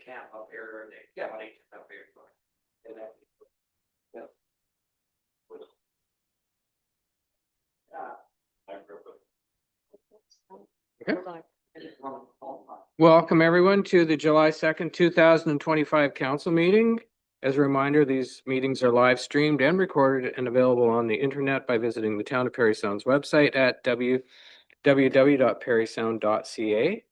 camp up here, and they got money up here. And that, yeah. Okay. Welcome everyone to the July 2nd, 2025 council meeting. As a reminder, these meetings are live streamed and recorded and available on the internet by visiting the Town of Parry Sound's website at www.parrysound.ca.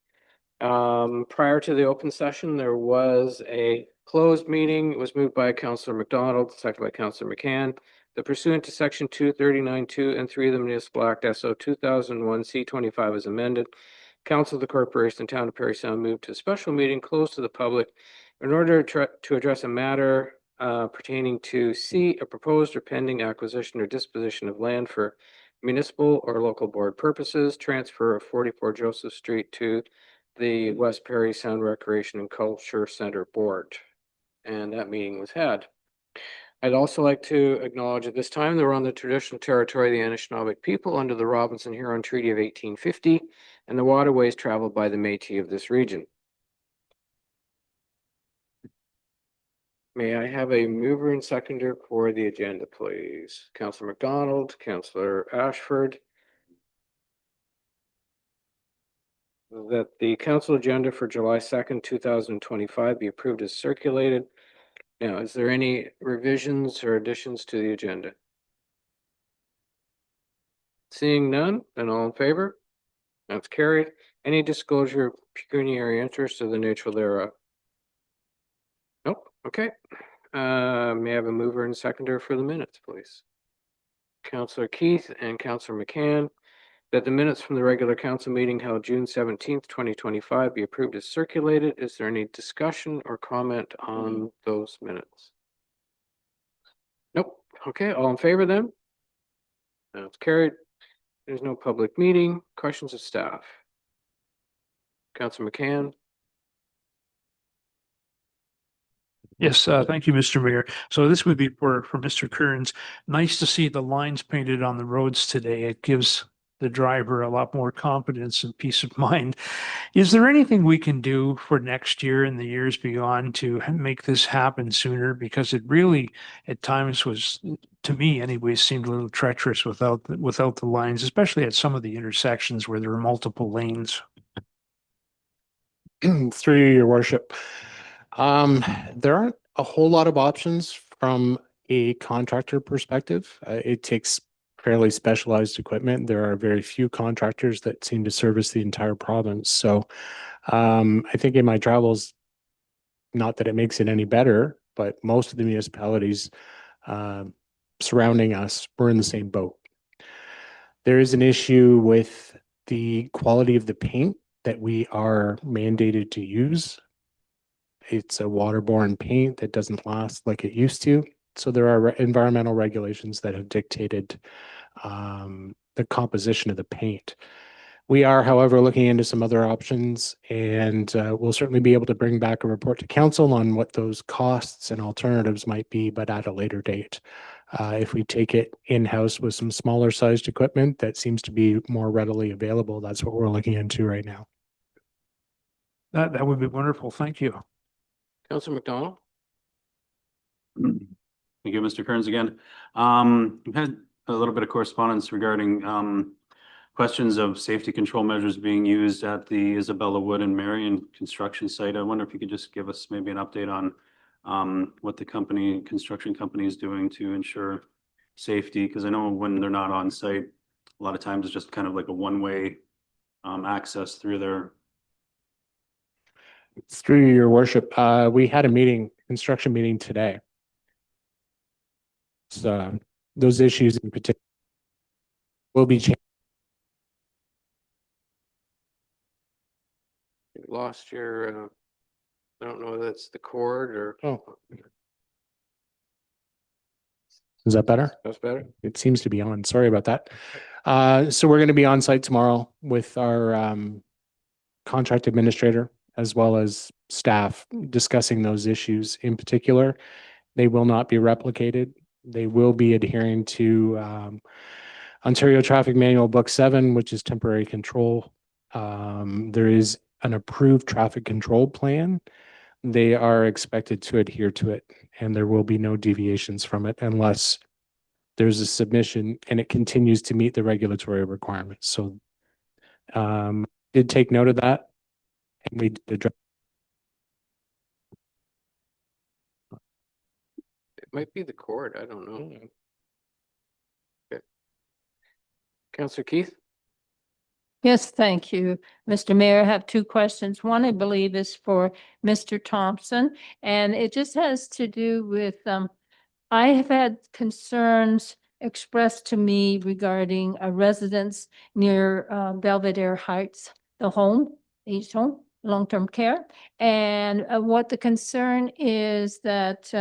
Prior to the open session, there was a closed meeting. It was moved by Councillor McDonald, seconded by Councillor McCann. That pursuant to section 239(2) and 3 of the Municipal Act SO 2001 C25 as amended, Council of the Corporation and Town of Parry Sound moved to a special meeting closed to the public in order to address a matter pertaining to C, a proposed or pending acquisition or disposition of land for municipal or local board purposes, transfer of 44 Joseph Street to the West Parry Sound Recreation and Culture Center Board. And that meeting was had. I'd also like to acknowledge at this time that we're on the traditional territory of the Anishinaabe people under the Robinson-Huron Treaty of 1850 and the waterways traveled by the Métis of this region. May I have a mover and seconder for the agenda, please? Councillor McDonald, Councillor Ashford. That the council agenda for July 2nd, 2025 be approved as circulated. Now, is there any revisions or additions to the agenda? Seeing none, then all in favor? That's carried. Any disclosure of pecuniary interest or the nature thereof? Nope. Okay. May I have a mover and seconder for the minutes, please? Councillor Keith and Councillor McCann. That the minutes from the regular council meeting held June 17th, 2025 be approved as circulated. Is there any discussion or comment on those minutes? Nope. Okay, all in favor then? That's carried. There's no public meeting. Questions of staff? Councillor McCann. Yes, thank you, Mr. Mayor. So this would be for Mr. Kearns. Nice to see the lines painted on the roads today. It gives the driver a lot more confidence and peace of mind. Is there anything we can do for next year and the years beyond to make this happen sooner? Because it really, at times was, to me anyways, seemed a little treacherous without the lines, especially at some of the intersections where there are multiple lanes. Through you, your worship. There aren't a whole lot of options from a contractor perspective. It takes fairly specialized equipment. There are very few contractors that seem to service the entire province. So I think in my travels, not that it makes it any better, but most of the municipalities surrounding us, we're in the same boat. There is an issue with the quality of the paint that we are mandated to use. It's a waterborne paint that doesn't last like it used to. So there are environmental regulations that have dictated the composition of the paint. We are, however, looking into some other options, and we'll certainly be able to bring back a report to council on what those costs and alternatives might be, but at a later date. If we take it in-house with some smaller sized equipment that seems to be more readily available, that's what we're looking into right now. That would be wonderful. Thank you. Councillor McDonald. Thank you, Mr. Kearns again. We've had a little bit of correspondence regarding questions of safety control measures being used at the Isabella Wood and Marion construction site. I wonder if you could just give us maybe an update on what the construction company is doing to ensure safety, because I know when they're not on site, a lot of times it's just kind of like a one-way access through there. Through your worship, we had a construction meeting today. So those issues in particular will be changed. Lost your, I don't know if that's the cord or. Oh. Is that better? That's better. It seems to be on. Sorry about that. So we're going to be on site tomorrow with our contract administrator as well as staff discussing those issues in particular. They will not be replicated. They will be adhering to Ontario Traffic Manual Book 7, which is temporary control. There is an approved traffic control plan they are expected to adhere to it, and there will be no deviations from it unless there's a submission and it continues to meet the regulatory requirements. So did take note of that, and we did address. It might be the cord. I don't know. Okay. Counselor Keith? Yes, thank you, Mr. Mayor. I have two questions. One, I believe, is for Mr. Thompson, and it just has to do with, I have had concerns expressed to me regarding a residence near Belvedere Heights, the home, aged home, long-term care. And what the concern is that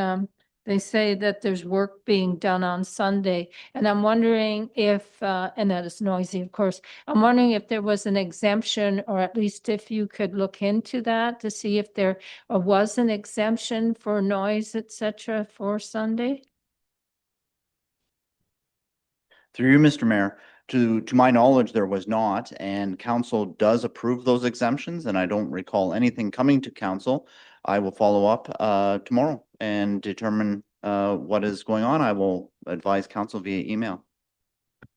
they say that there's work being done on Sunday. And I'm wondering if, and that is noisy, of course, I'm wondering if there was an exemption, or at least if you could look into that to see if there was an exemption for noise, et cetera, for Sunday. Through you, Mr. Mayor, to my knowledge, there was not, and council does approve those exemptions, and I don't recall anything coming to council. I will follow up tomorrow and determine what is going on. I will advise council via email.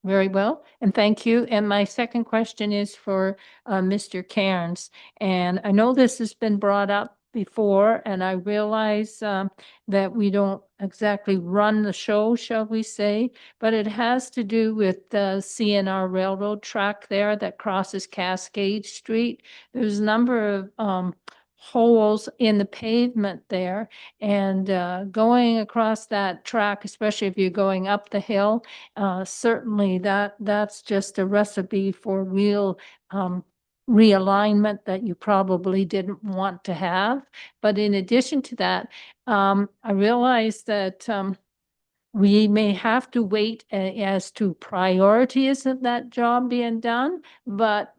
Very well, and thank you. And my second question is for Mr. Cairns. And I know this has been brought up before, and I realize that we don't exactly run the show, shall we say, but it has to do with the CNR railroad track there that crosses Cascade Street. There's a number of holes in the pavement there, and going across that track, especially if you're going up the hill, certainly that's just a recipe for real realignment that you probably didn't want to have. But in addition to that, I realize that we may have to wait as to priorities of that job being done, but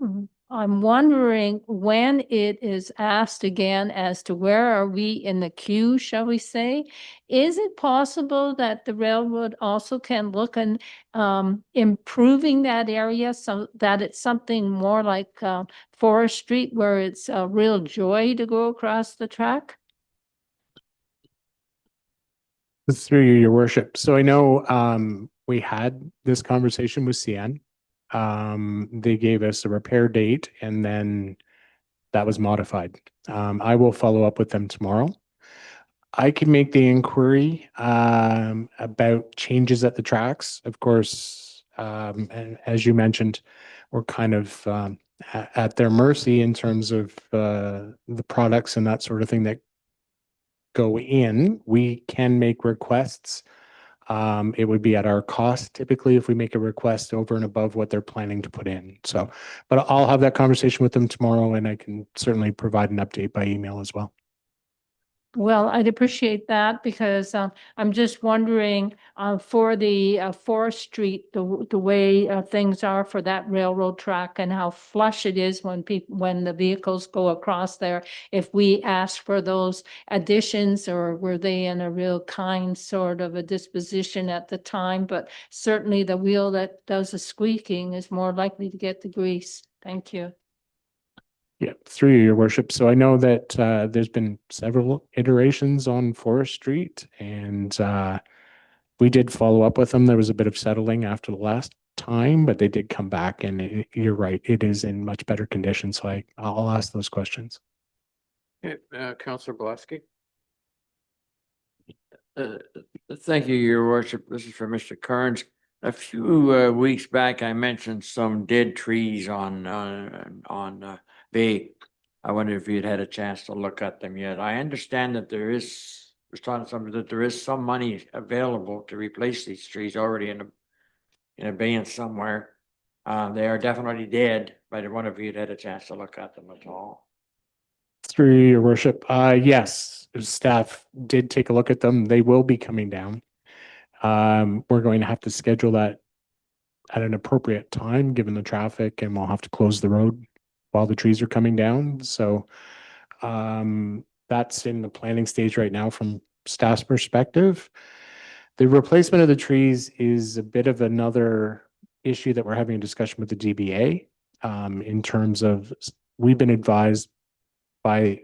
I'm wondering when it is asked again as to where are we in the queue, shall we say? Is it possible that the railroad also can look and improving that area so that it's something more like Forest Street, where it's a real joy to go across the track? Through you, your worship. So I know we had this conversation with CN. They gave us a repair date and then that was modified. I will follow up with them tomorrow. I can make the inquiry about changes at the tracks. Of course, and as you mentioned, we're kind of at their mercy in terms of the products and that sort of thing that go in. We can make requests. It would be at our cost typically if we make a request over and above what they're planning to put in. So, but I'll have that conversation with them tomorrow and I can certainly provide an update by email as well. Well, I'd appreciate that because I'm just wondering for the Forest Street, the way things are for that railroad track and how flush it is when the vehicles go across there. If we ask for those additions, or were they in a real kind sort of a disposition at the time? But certainly the wheel that does the squeaking is more likely to get the grease. Thank you. Yeah, through you, your worship. So I know that there's been several iterations on Forest Street and we did follow up with them. There was a bit of settling after the last time, but they did come back and you're right, it is in much better condition. So I'll ask those questions. Okay, Counselor Blaski? Thank you, your worship. This is for Mr. Kearns. A few weeks back, I mentioned some dead trees on Bay. I wonder if you'd had a chance to look at them yet. I understand that there is some money available to replace these trees already in abeyance somewhere. They are definitely dead, but I wonder if you'd had a chance to look at them at all. Through you, your worship. Yes, staff did take a look at them. They will be coming down. We're going to have to schedule that at an appropriate time, given the traffic, and we'll have to close the road while the trees are coming down. So that's in the planning stage right now from staff's perspective. The replacement of the trees is a bit of another issue that we're having a discussion with the DBA in terms of we've been advised by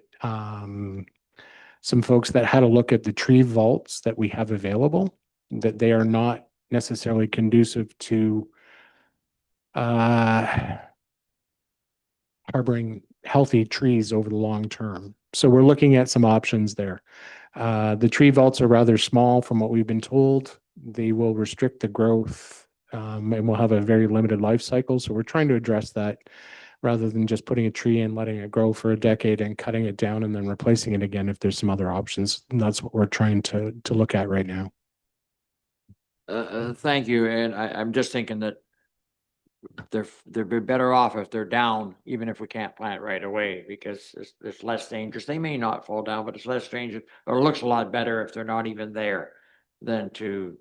some folks that had a look at the tree vaults that we have available, that they are not necessarily conducive to harboring healthy trees over the long term. So we're looking at some options there. The tree vaults are rather small from what we've been told. They will restrict the growth and will have a very limited life cycle. So we're trying to address that rather than just putting a tree in, letting it grow for a decade and cutting it down and then replacing it again if there's some other options. And that's what we're trying to look at right now. Thank you, and I'm just thinking that they're be better off if they're down, even if we can't plant right away, because it's less dangerous. They may not fall down, but it's less dangerous, or it looks a lot better if they're not even there than to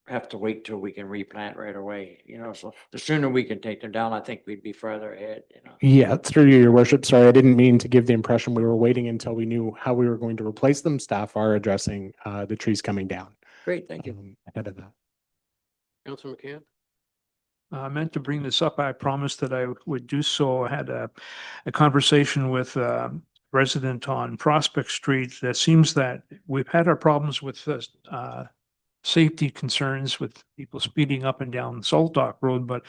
have to wait till we can replant right away, you know, so the sooner we can take them down, I think we'd be further ahead, you know. Yeah, through you, your worship. Sorry, I didn't mean to give the impression we were waiting until we knew how we were going to replace them. Staff are addressing the trees coming down Great, thank you. ahead of that. Councillor McCann? I meant to bring this up. I promised that I would do so. I had a conversation with a resident on Prospect Street. That seems that we've had our problems with safety concerns with people speeding up and down Salt Dock Road, but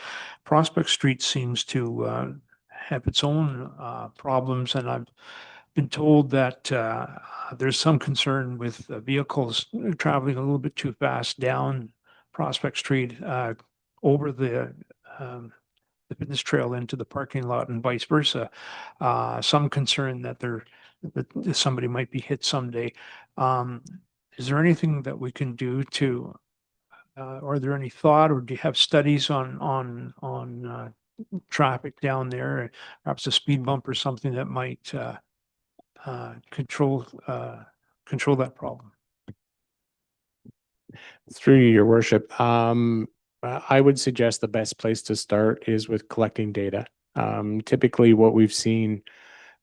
Prospect Street seems to have its own problems. And I've been told that there's some concern with vehicles traveling a little bit too fast down Prospect Street over the fitness trail into the parking lot and vice versa. Some concern that that somebody might be hit someday. Is there anything that we can do to, are there any thought, or do you have studies on traffic down there, perhaps a speed bump or something that might control that problem? Through you, your worship. I would suggest the best place to start is with collecting data. Typically what we've seen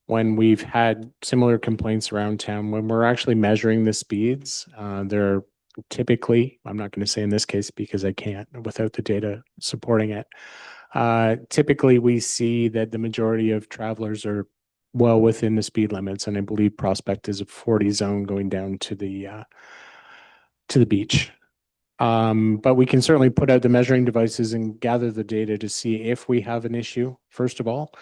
when we've had similar complaints around town, when we're actually measuring the speeds, they're typically, I'm not going to say in this case because I can't without the data supporting it. Typically we see that the majority of travelers are well within the speed limits. And I believe Prospect is a 40 zone going down to the beach. But we can certainly put out the measuring devices and gather the data to see if we have an issue, first of all,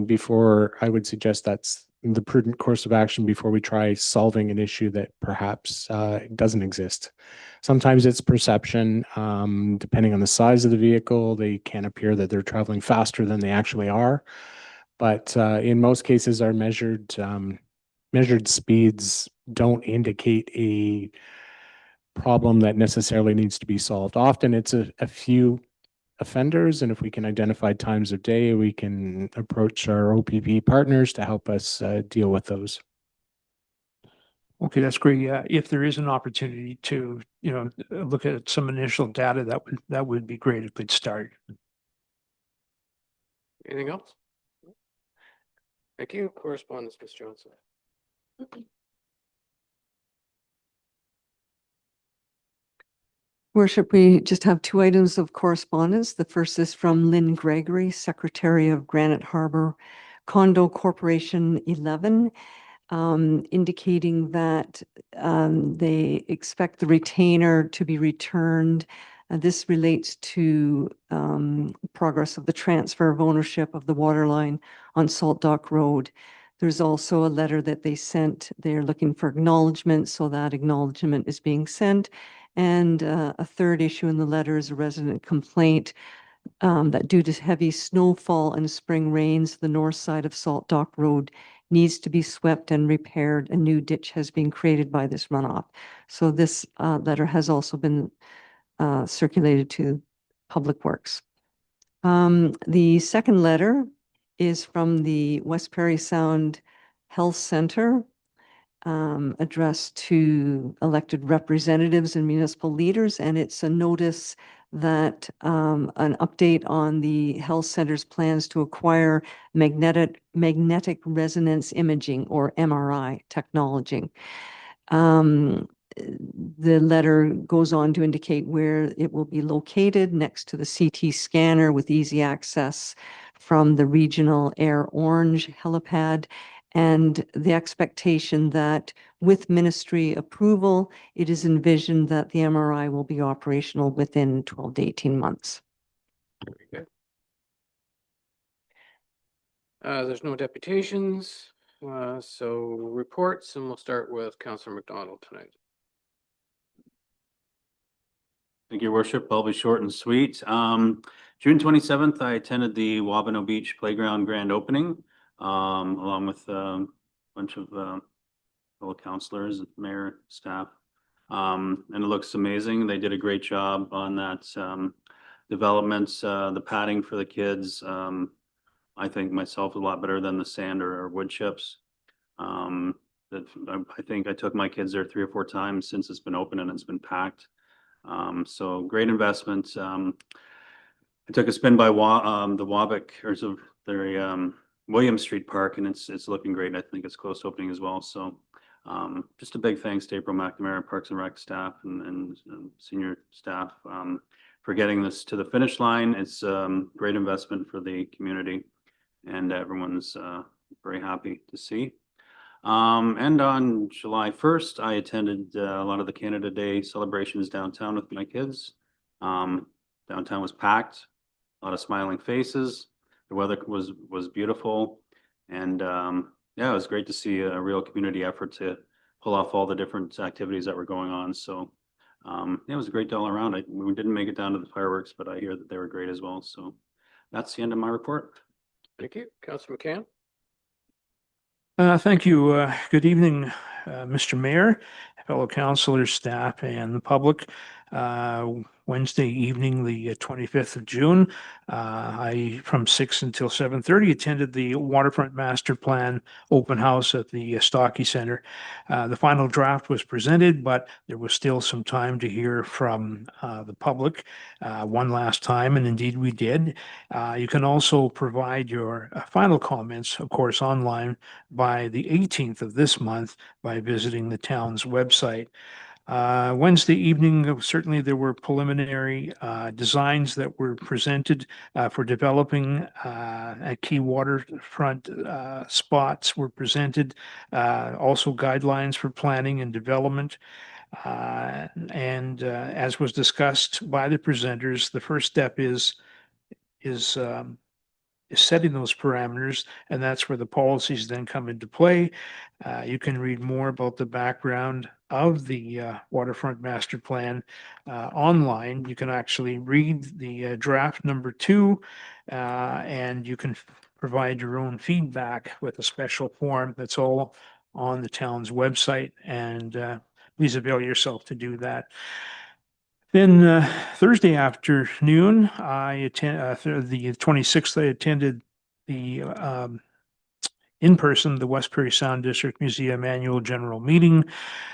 before I would suggest that's the prudent course of action before we try solving an issue that perhaps doesn't exist. Sometimes it's perception, depending on the size of the vehicle, they can appear that they're traveling faster than they actually are. But in most cases, our measured speeds don't indicate a problem that necessarily needs to be solved. Often it's a few offenders, and if we can identify times of day, we can approach our OPP partners to help us deal with those. Okay, that's great. Yeah, if there is an opportunity to, you know, look at some initial data, that would be great. A good start. Anything else? Thank you. Correspondence, Ms. Johnson. Worship, we just have two items of correspondence. The first is from Lynn Gregory, Secretary of Granite Harbor Condo Corporation 11, indicating that they expect the retainer to be returned. This relates to progress of the transfer of ownership of the water line on Salt Dock Road. There's also a letter that they sent. They're looking for acknowledgement, so that acknowledgement is being sent. And a third issue in the letter is a resident complaint that due to heavy snowfall and spring rains, the north side of Salt Dock Road needs to be swept and repaired. A new ditch has been created by this runoff. So this letter has also been circulated to Public Works. The second letter is from the West Parry Sound Health Center, addressed to elected representatives and municipal leaders, and it's a notice that an update on the health center's plans to acquire magnetic resonance imaging, or MRI technology. The letter goes on to indicate where it will be located, next to the CT scanner with easy access from the regional Air Orange helipad, and the expectation that with ministry approval, it is envisioned that the MRI will be operational within 12 to 18 months. Very good. There's no deputations, so reports, and we'll start with Councillor McDonald tonight. Thank you, Worship. I'll be short and sweet. June 27th, I attended the Wabano Beach Playground grand opening, along with a bunch of fellow councilors, mayor, staff. And it looks amazing. They did a great job on that developments, the padding for the kids. I think myself a lot better than the sand or wood chips. I think I took my kids there 3 or 4 times since it's been open and it's been packed. So great investment. I took a spin by the Wabick, or so their William Street Park, and it's looking great. I think it's close to opening as well. So just a big thanks to April McNamara, Parks and Rec staff and senior staff for getting this to the finish line. It's great investment for the community, and everyone's very happy to see. And on July 1st, I attended a lot of the Canada Day celebrations downtown with my kids. Downtown was packed, a lot of smiling faces. The weather was beautiful, and yeah, it was great to see a real community effort to pull off all the different activities that were going on. So yeah, it was a great day all around. We didn't make it down to the fireworks, but I hear that they were great as well. So that's the end of my report. Thank you. Councillor McCann? Thank you. Good evening, Mr. Mayor, fellow councilors, staff, and the public. Wednesday evening, the 25th of June, I, from 6 until 7:30, attended the Waterfront Master Plan open house at the Stocky Center. The final draft was presented, but there was still some time to hear from the public one last time, and indeed we did. You can also provide your final comments, of course, online by the 18th of this month by visiting the town's website. Wednesday evening, certainly there were preliminary designs that were presented for developing key waterfront spots were presented, also guidelines for planning and development. And as was discussed by the presenters, the first step is setting those parameters, and that's where the policies then come into play. You can read more about the background of the Waterfront Master Plan online. You can actually read the draft number 2, and you can provide your own feedback with a special form that's all on the town's website, and please avail yourself to do that. Then Thursday afternoon, the 26th, I attended the in person, the West Parry Sound District Museum Annual General Meeting.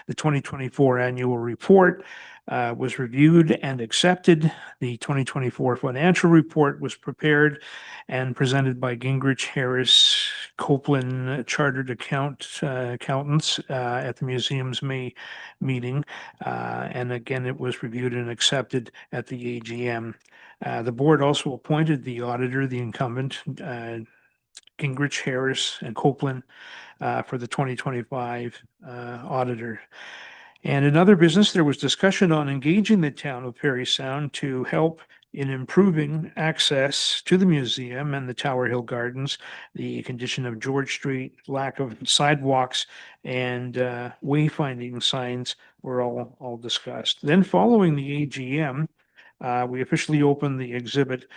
The 2024 annual report was reviewed and accepted. The 2024 financial report was prepared and presented by Gingrich, Harris, Copeland Chartered Accountants at the museum's May meeting. And again, it was reviewed and accepted at the AGM. The board also appointed the auditor, the incumbent, Gingrich, Harris, and Copeland for the 2025 auditor. And in other business, there was discussion on engaging the town of Parry Sound to help in improving access to the museum and the Tower Hill Gardens, the condition of George Street, lack of sidewalks, and wayfinding signs were all discussed. Then following the AGM, we officially opened the exhibit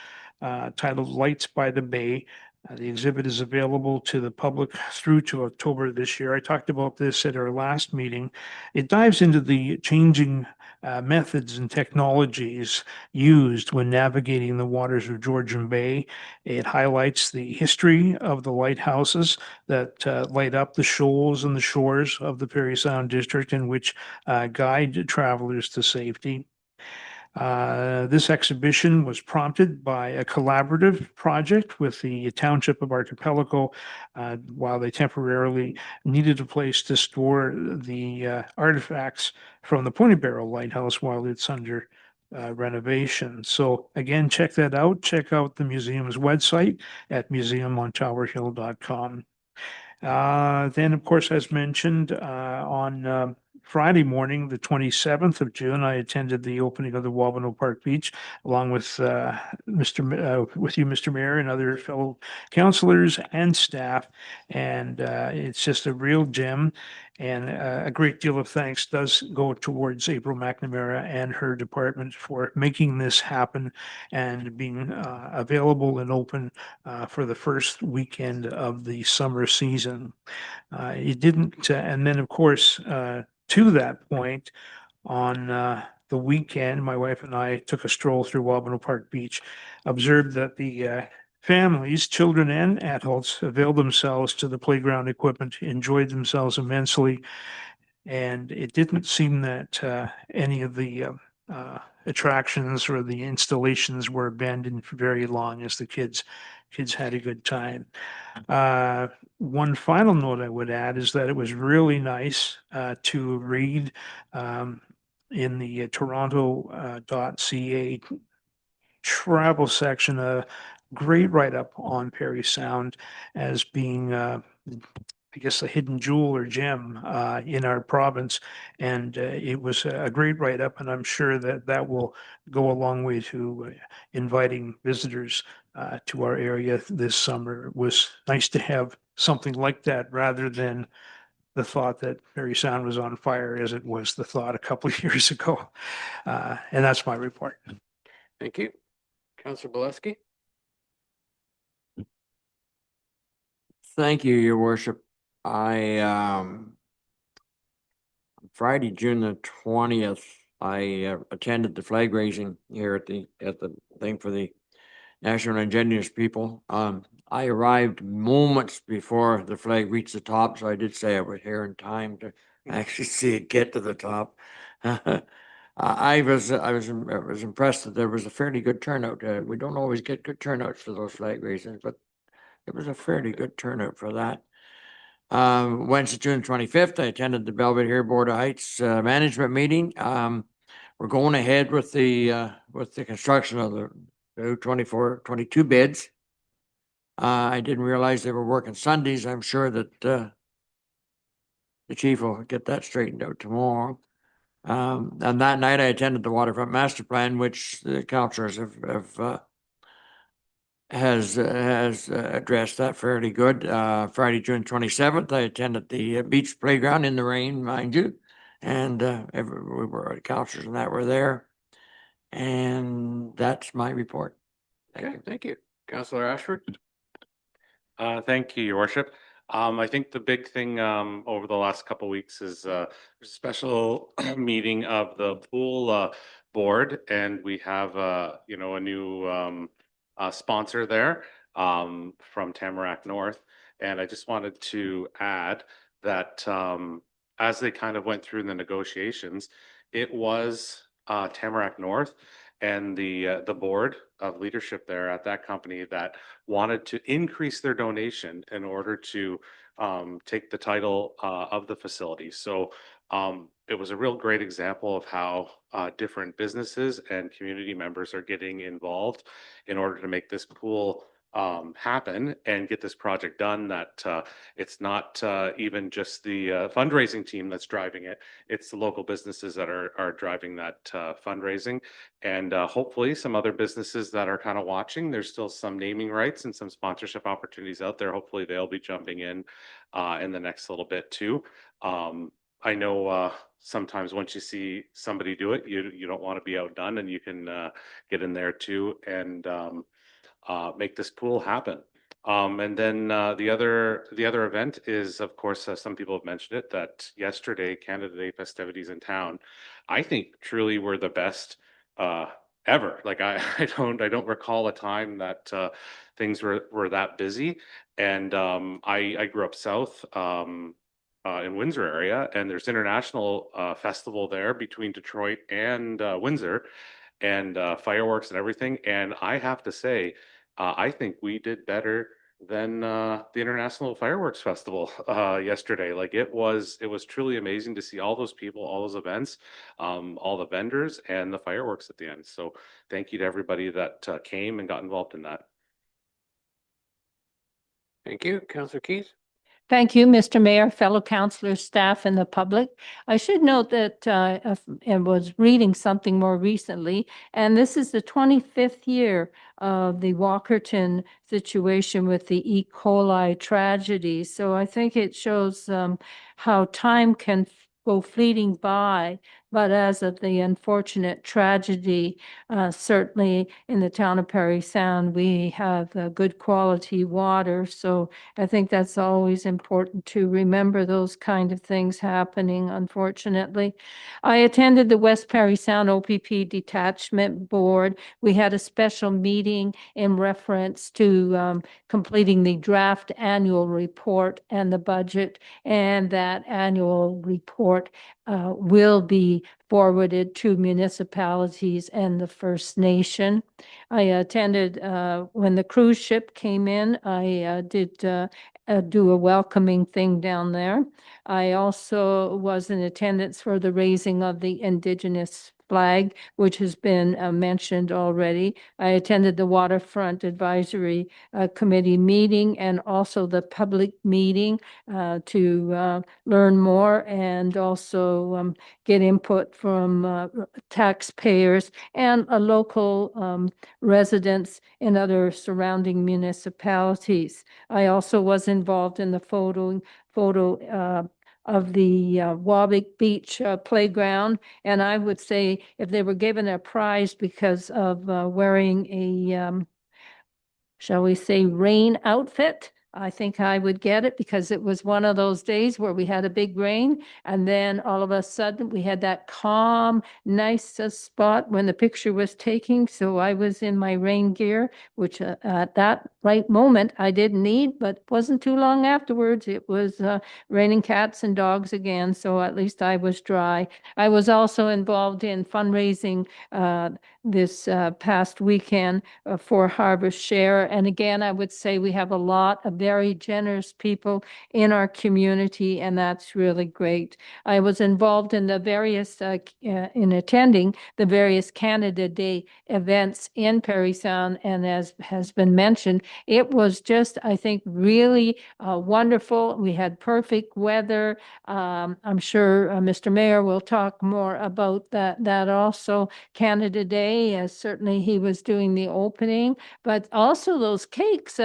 titled Lights by the Bay. The exhibit is available to the public through to October this year. I talked about this at our last meeting. It dives into the changing methods and technologies used when navigating the waters of Georgian Bay. It highlights the history of the lighthouses that light up the shoals and the shores of the Parry Sound District, and which guide travelers to safety. This exhibition was prompted by a collaborative project with the Township of Archipelago while they temporarily needed a place to store the artifacts from the Pointy Barrel Lighthouse while it's under renovation. So again, check that out. Check out the museum's website at museumontowerhill.com. Then, of course, as mentioned, on Friday morning, the 27th of June, I attended the opening of the Wabano Park Beach along with with you, Mr. Mayor, and other fellow councilors and staff. And it's just a real gem. And a great deal of thanks does go towards April McNamara and her department for making this happen and being available and open for the first weekend of the summer season. It didn't, and then of course, to that point, on the weekend, my wife and I took a stroll through Wabano Park Beach, observed that the families, children and adults, availed themselves to the playground equipment, enjoyed themselves immensely, and it didn't seem that any of the attractions or the installations were abandoned for very long as the kids had a good time. One final note I would add is that it was really nice to read in the Toronto.ca travel section a great write-up on Parry Sound as being I guess a hidden jewel or gem in our province. And it was a great write-up, and I'm sure that that will go a long way to inviting visitors to our area this summer. It was nice to have something like that rather than the thought that Parry Sound was on fire as it was the thought a couple of years ago. And that's my report. Thank you. Councillor Bolesky? Thank you, your worship. I, Friday, June the 20th, I attended the flag raising here at the thing for the National Indigenous people. I arrived moments before the flag reached the top, so I did say I was here in time to actually see it get to the top. I was impressed that there was a fairly good turnout. We don't always get good turnouts for those flag raisings, but it was a fairly good turnout for that. Wednesday, June 25th, I attended the Belvedere Board of Heights management meeting. We're going ahead with the construction of the new 22 beds. I didn't realize they were working Sundays. I'm sure that the chief will get that straightened out tomorrow. And that night I attended the Waterfront Master Plan, which the councillors has addressed that fairly good. Friday, June 27th, I attended the beach playground in the rain, mind you, and we were councillors and that were there, and that's my report. Okay, thank you. Councillor Ashford? Thank you, your worship. I think the big thing over the last couple weeks is there's a special meeting of the pool board, and we have a new sponsor there from Tamarack North. And I just wanted to add that as they kind of went through the negotiations, it was Tamarack North and the board of leadership there at that company that wanted to increase their donation in order to take the title of the facility. So it was a real great example of how different businesses and community members are getting involved in order to make this pool happen and get this project done. That it's not even just the fundraising team that's driving it, it's the local businesses that are driving that fundraising, and hopefully some other businesses that are kind of watching. There's still some naming rights and some sponsorship opportunities out there. Hopefully they'll be jumping in the next little bit too. I know sometimes once you see somebody do it, you don't want to be outdone, and you can get in there too and make this pool happen. And then the other event is, of course, some people have mentioned it, that yesterday Canada Day festivities in town, I think truly were the best ever. Like I don't recall a time that things were that busy. And I grew up south in Windsor area, and there's international festival there between Detroit and Windsor, and fireworks and everything. And I have to say, I think we did better than the International Fireworks Festival yesterday. Like it was truly amazing to see all those people, all those events, all the vendors, and the fireworks at the end. So thank you to everybody that came and got involved in that. Thank you. Councillor Keith? Thank you, Mr. Mayor, fellow councilors, staff, and the public. I should note that I was reading something more recently, and this is the 25th year of the Walkerton situation with the E. coli tragedy. So I think it shows how time can go fleeting by. But as of the unfortunate tragedy, certainly in the town of Parry Sound, we have good quality water. So I think that's always important to remember those kind of things happening, unfortunately. I attended the West Parry Sound OPP Detachment Board. We had a special meeting in reference to completing the draft annual report and the budget, and that annual report will be forwarded to municipalities and the First Nation. I attended when the cruise ship came in. I did do a welcoming thing down there. I also was in attendance for the raising of the Indigenous flag, which has been mentioned already. I attended the Waterfront Advisory Committee meeting and also the public meeting to learn more and also get input from taxpayers and local residents in other surrounding municipalities. I also was involved in the photo of the Wabick Beach playground. And I would say if they were given a prize because of wearing a, shall we say, rain outfit, I think I would get it because it was one of those days where we had a big rain and then all of a sudden we had that calm, nice spot when the picture was taking. So I was in my rain gear, which at that right moment I didn't need, but wasn't too long afterwards. It was raining cats and dogs again. So at least I was dry. I was also involved in fundraising this past weekend for Harbor Share. And again, I would say we have a lot of very generous people in our community, and that's really great. I was involved in the various, in attending the various Canada Day events in Parry Sound, and as has been mentioned, it was just, I think, really wonderful. We had perfect weather. I'm sure Mr. Mayor will talk more about that also. Canada Day, certainly he was doing the opening, but also those cakes,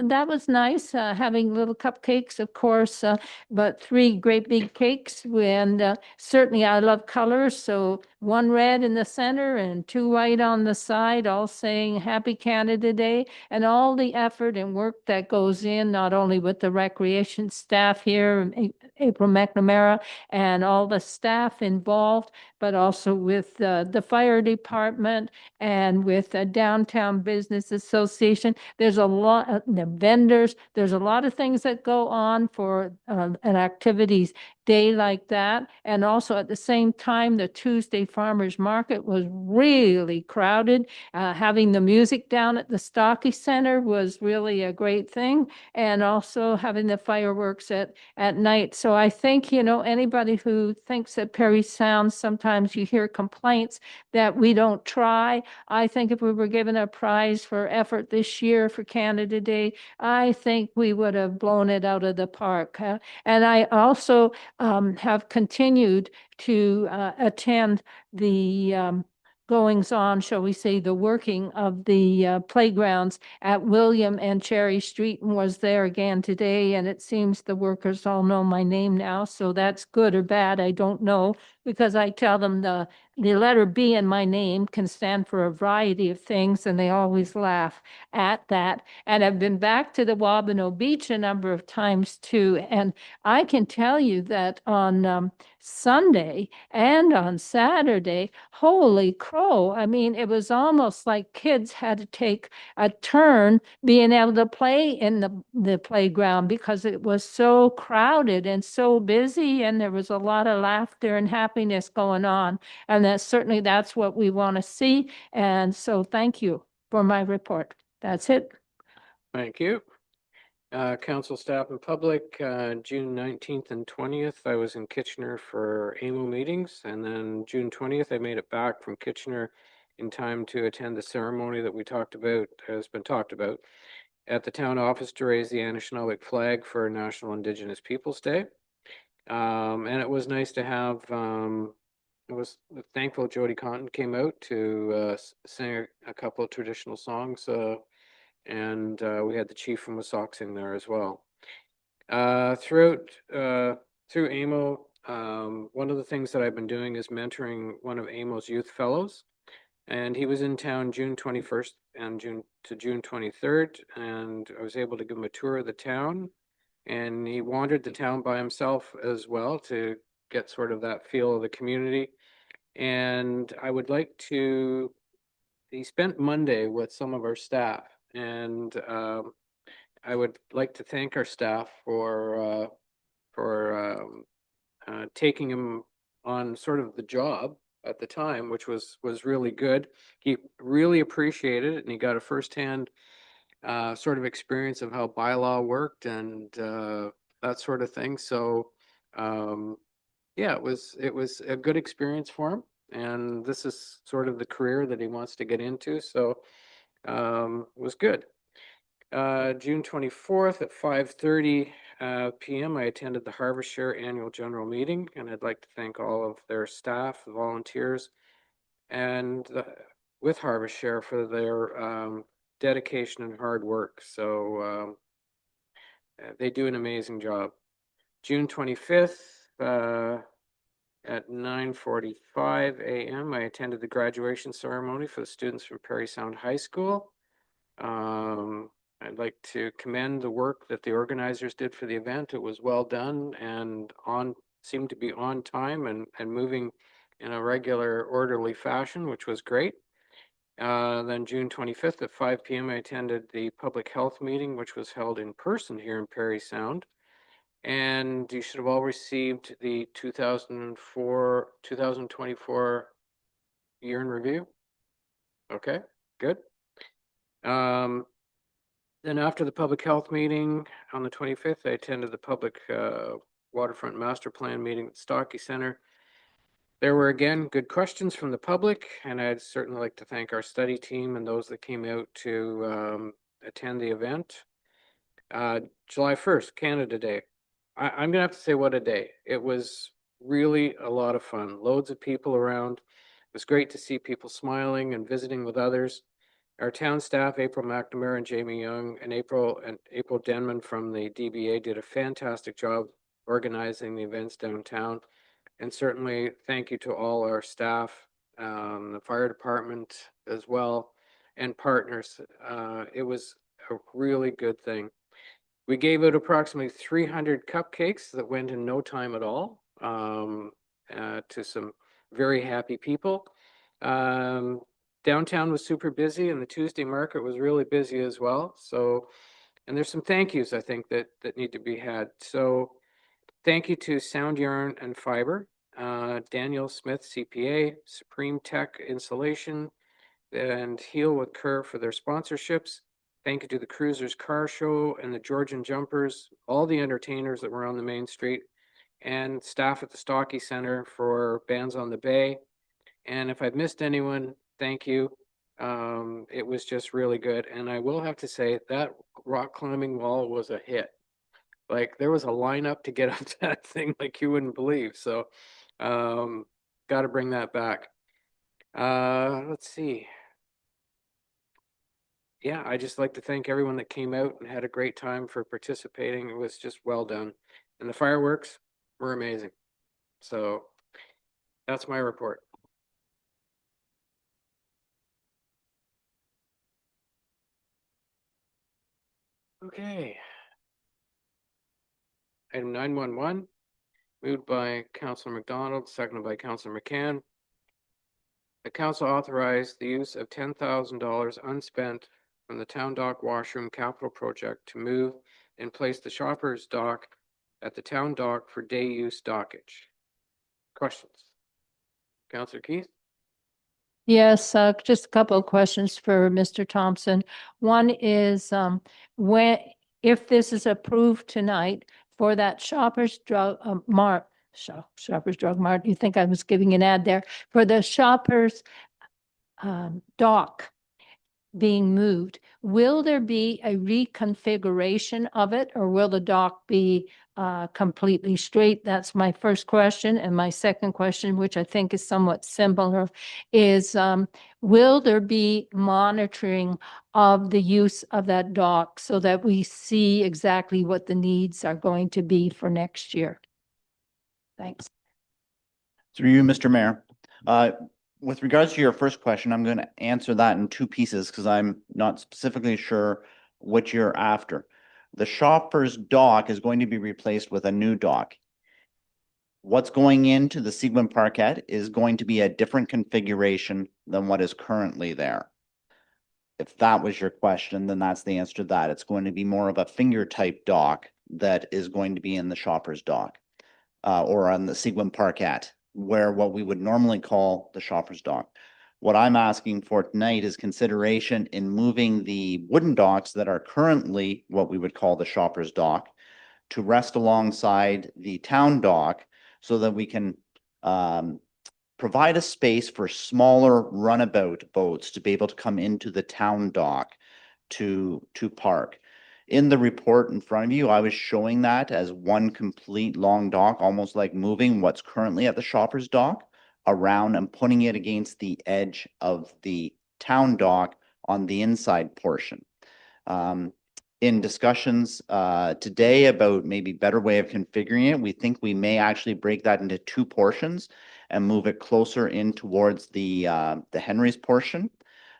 that was nice, having little cupcakes, of course, but 3 great big cakes. And certainly I love colors, so 1 red in the center and 2 white on the side, all saying Happy Canada Day, and all the effort and work that goes in, not only with the recreation staff here, April McNamara, and all the staff involved, but also with the fire department and with the Downtown Business Association. There's a lot of the vendors. There's a lot of things that go on for an activities day like that. And also at the same time, the Tuesday Farmers Market was really crowded. Having the music down at the Stocky Center was really a great thing. And also having the fireworks at night. So I think, anybody who thinks that Parry Sound, sometimes you hear complaints that we don't try. I think if we were given a prize for effort this year for Canada Day, I think we would have blown it out of the park. And I also have continued to attend the goings on, shall we say, the working of the playgrounds at William and Cherry Street, and was there again today. And it seems the workers all know my name now, so that's good or bad, I don't know, because I tell them the letter B in my name can stand for a variety of things, and they always laugh at that. And I've been back to the Wabano Beach a number of times too, and I can tell you that on Sunday and on Saturday, holy crow, I mean, it was almost like kids had to take a turn being able to play in the playground because it was so crowded and so busy, and there was a lot of laughter and happiness going on. And that's what we want to see. And so thank you for my report. That's it. Thank you. Council, staff, and public, June 19th and 20th, I was in Kitchener for AMO meetings, and then June 20th, I made it back from Kitchener in time to attend the ceremony that we talked about, has been talked about. at the town office to raise the Anishinaabe flag for National Indigenous Peoples' Day. And it was nice to have, I was thankful Jody Conton came out to sing a couple of traditional songs, and we had the chief from Wissahickon there as well. Through AMO, one of the things that I've been doing is mentoring one of AMO's youth fellows. And he was in town June 21st and June 23rd, and I was able to give him a tour of the town. And he wandered the town by himself as well to get sort of that feel of the community. And I would like to, he spent Monday with some of our staff, and I would like to thank our staff for taking him on sort of the job at the time, which was really good. He really appreciated it, and he got a firsthand sort of experience of how bylaw worked and that sort of thing. So yeah, it was a good experience for him, and this is sort of the career that he wants to get into. So it was good. June 24th at 5:30 p.m. I attended the Harvest Share Annual General Meeting, and I'd like to thank all of their staff, the volunteers, and with Harvest Share for their dedication and hard work. So they do an amazing job. June 25th at 9:45 a.m. I attended the graduation ceremony for the students from Parry Sound High School. I'd like to commend the work that the organizers did for the event. It was well done and seemed to be on time and moving in a regular, orderly fashion, which was great. Then June 25th at 5 p.m. I attended the public health meeting, which was held in person here in Parry Sound. And you should have all received the 2024 year in review. Okay, good. Then after the public health meeting on the 25th, I attended the public waterfront master plan meeting at the Stocky Center. There were again good questions from the public, and I'd certainly like to thank our study team and those that came out to attend the event. July 1st, Canada Day. I'm gonna have to say what a day. It was really a lot of fun. Loads of people around. It was great to see people smiling and visiting with others. Our town staff, April McNamara and Jamie Young, and April Denman from the DBA did a fantastic job organizing the events downtown. And certainly thank you to all our staff, the fire department as well, and partners. It was a really good thing. We gave out approximately 300 cupcakes that went in no time at all to some very happy people. Downtown was super busy, and the Tuesday market was really busy as well. So, and there's some thank yous I think that need to be had. So, thank you to Sound Yarn and Fiber, Daniel Smith CPA, Supreme Tech Insulation, and Heal with Kerr for their sponsorships. Thank you to the Cruisers Car Show and the Georgian Jumpers, all the entertainers that were on the main street, and staff at the Stocky Center for Bands on the Bay. And if I've missed anyone, thank you. It was just really good. And I will have to say that rock climbing wall was a hit. Like there was a lineup to get up that thing like you wouldn't believe. So got to bring that back. Let's see. Yeah, I just like to thank everyone that came out and had a great time for participating. It was just well done. And the fireworks were amazing. So that's my report. Okay. Item 911, moved by Councillor McDonald, seconded by Councillor McCann. The council authorized the use of $10,000 unspent from the Town Dock Washroom Capital Project to move and place the Shoppers Dock at the Town Dock for day use dockage. Questions? Councillor Keith? Yes, just a couple of questions for Mr. Thompson. One is if this is approved tonight for that Shoppers Drug Mart, Shoppers Drug Mart, you think I was giving an ad there, for the Shoppers Dock, being moved. Will there be a reconfiguration of it, or will the dock be completely straight? That's my first question. And my second question, which I think is somewhat similar, is will there be monitoring of the use of that dock so that we see exactly what the needs are going to be for next year? Thanks. Through you, Mr. Mayor. With regards to your first question, I'm going to answer that in two pieces because I'm not specifically sure what you're after. The Shoppers dock is going to be replaced with a new dock. What's going into the Seguin Parkette is going to be a different configuration than what is currently there. If that was your question, then that's the answer to that. It's going to be more of a finger type dock that is going to be in the Shoppers dock or on the Seguin Parkette, where what we would normally call the Shoppers dock. What I'm asking for tonight is consideration in moving the wooden docks that are currently what we would call the Shoppers dock to rest alongside the town dock so that we can provide a space for smaller runabout boats to be able to come into the town dock to park. In the report in front of you, I was showing that as one complete long dock, almost like moving what's currently at the Shoppers dock around and putting it against the edge of the town dock on the inside portion. In discussions today about maybe better way of configuring it, we think we may actually break that into two portions and move it closer in towards the Henry's portion,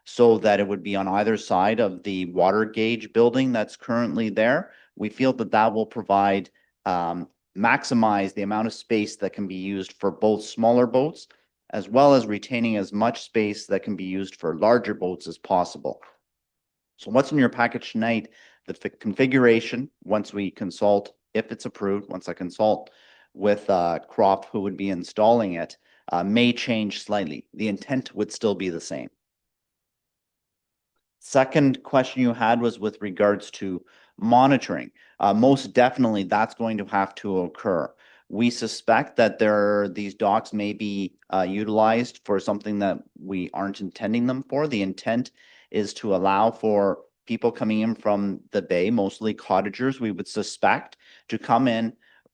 so that it would be on either side of the water gauge building that's currently there. We feel that that will provide maximize the amount of space that can be used for both smaller boats, as well as retaining as much space that can be used for larger boats as possible. So what's in your package tonight? The configuration, once we consult, if it's approved, once I consult with Crop, who would be installing it, may change slightly. The intent would still be the same. Second question you had was with regards to monitoring. Most definitely that's going to have to occur. We suspect that these docks may be utilized for something that we aren't intending them for. The intent is to allow for people coming in from the bay, mostly cottagers, we would suspect, to come in,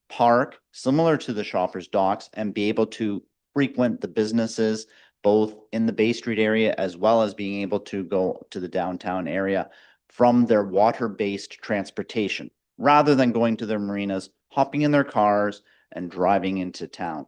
park similar to the Shoppers docks and be able to frequent the businesses both in the Bay Street area as well as being able to go to the downtown area from their water-based transportation, rather than going to their marinas, hopping in their cars and driving into town.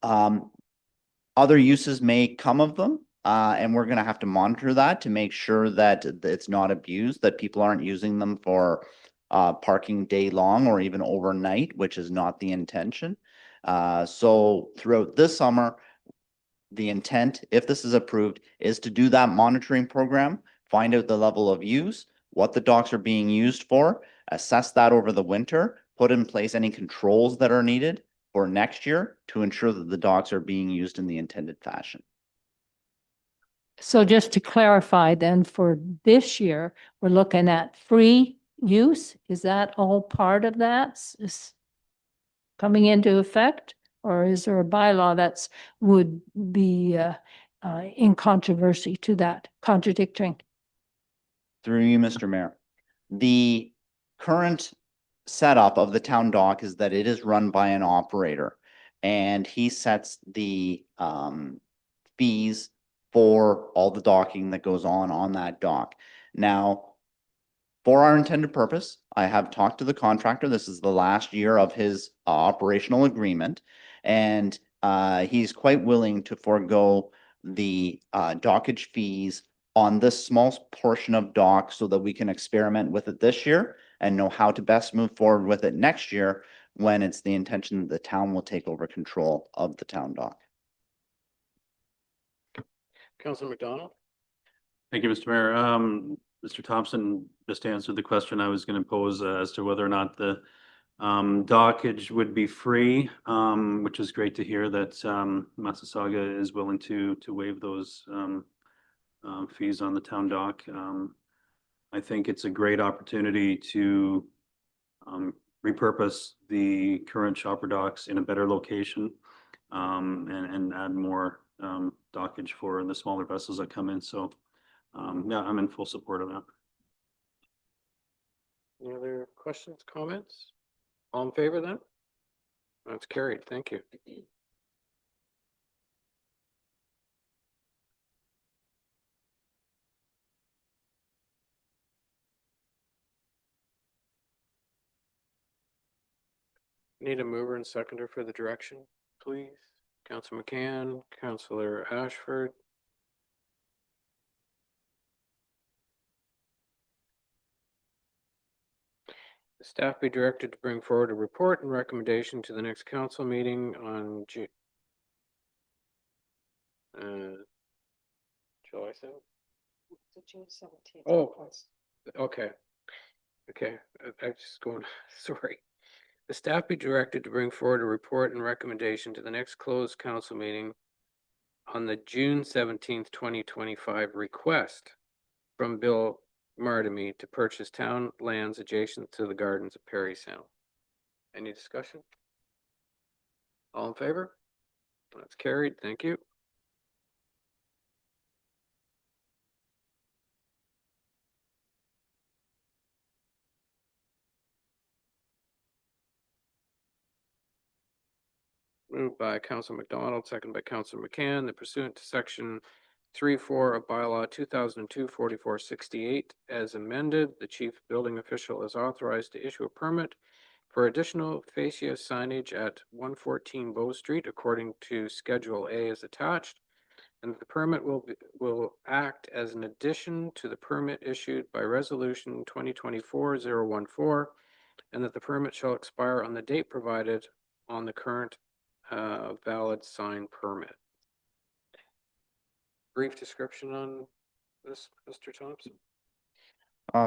Other uses may come of them, and we're going to have to monitor that to make sure that it's not abused, that people aren't using them for parking day long or even overnight, which is not the intention. So throughout this summer, the intent, if this is approved, is to do that monitoring program, find out the level of use, what the docks are being used for, assess that over the winter, put in place any controls that are needed for next year to ensure that the docks are being used in the intended fashion. So just to clarify then, for this year, we're looking at free use. Is that all part of that is coming into effect? Or is there a bylaw that's would be in controversy to that, contradicting? Through you, Mr. Mayor. The current setup of the town dock is that it is run by an operator, and he sets the fees for all the docking that goes on that dock. Now, for our intended purpose, I have talked to the contractor. This is the last year of his operational agreement, and he's quite willing to forego the dockage fees on this small portion of dock so that we can experiment with it this year and know how to best move forward with it next year when it's the intention that the town will take over control of the town dock. Councilor McDonald? Thank you, Mr. Mayor. Mr. Thompson just answered the question I was going to pose as to whether or not the dockage would be free, which is great to hear that Massasauga is willing to waive those fees on the town dock. I think it's a great opportunity to repurpose the current shopper docks in a better location and add more dockage for the smaller vessels that come in. So yeah, I'm in full support of that. Any other questions, comments? All in favor then? That's carried. Thank you. Need a mover and seconder for the direction, please. Councillor McCann, Councillor Ashford. The staff be directed to bring forward a report and recommendation to the next council meeting on July 7th. Oh, okay. Okay, I'm just going, sorry. The staff be directed to bring forward a report and recommendation to the next closed council meeting on the June 17th, 2025 request from Bill Mardamy to purchase town lands adjacent to the gardens of Parry Sound. Any discussion? All in favor? That's carried. Thank you. Moved by Council McDonald, second by Council McCann, that pursuant to section 3-4 of bylaw 2002-4468 as amended, the chief building official is authorized to issue a permit for additional fascia signage at 114 Bow Street according to Schedule A as attached, and the permit will act as an addition to the permit issued by Resolution 2024-014, and that the permit shall expire on the date provided on the current valid sign permit. Brief description on this, Mr. Thompson.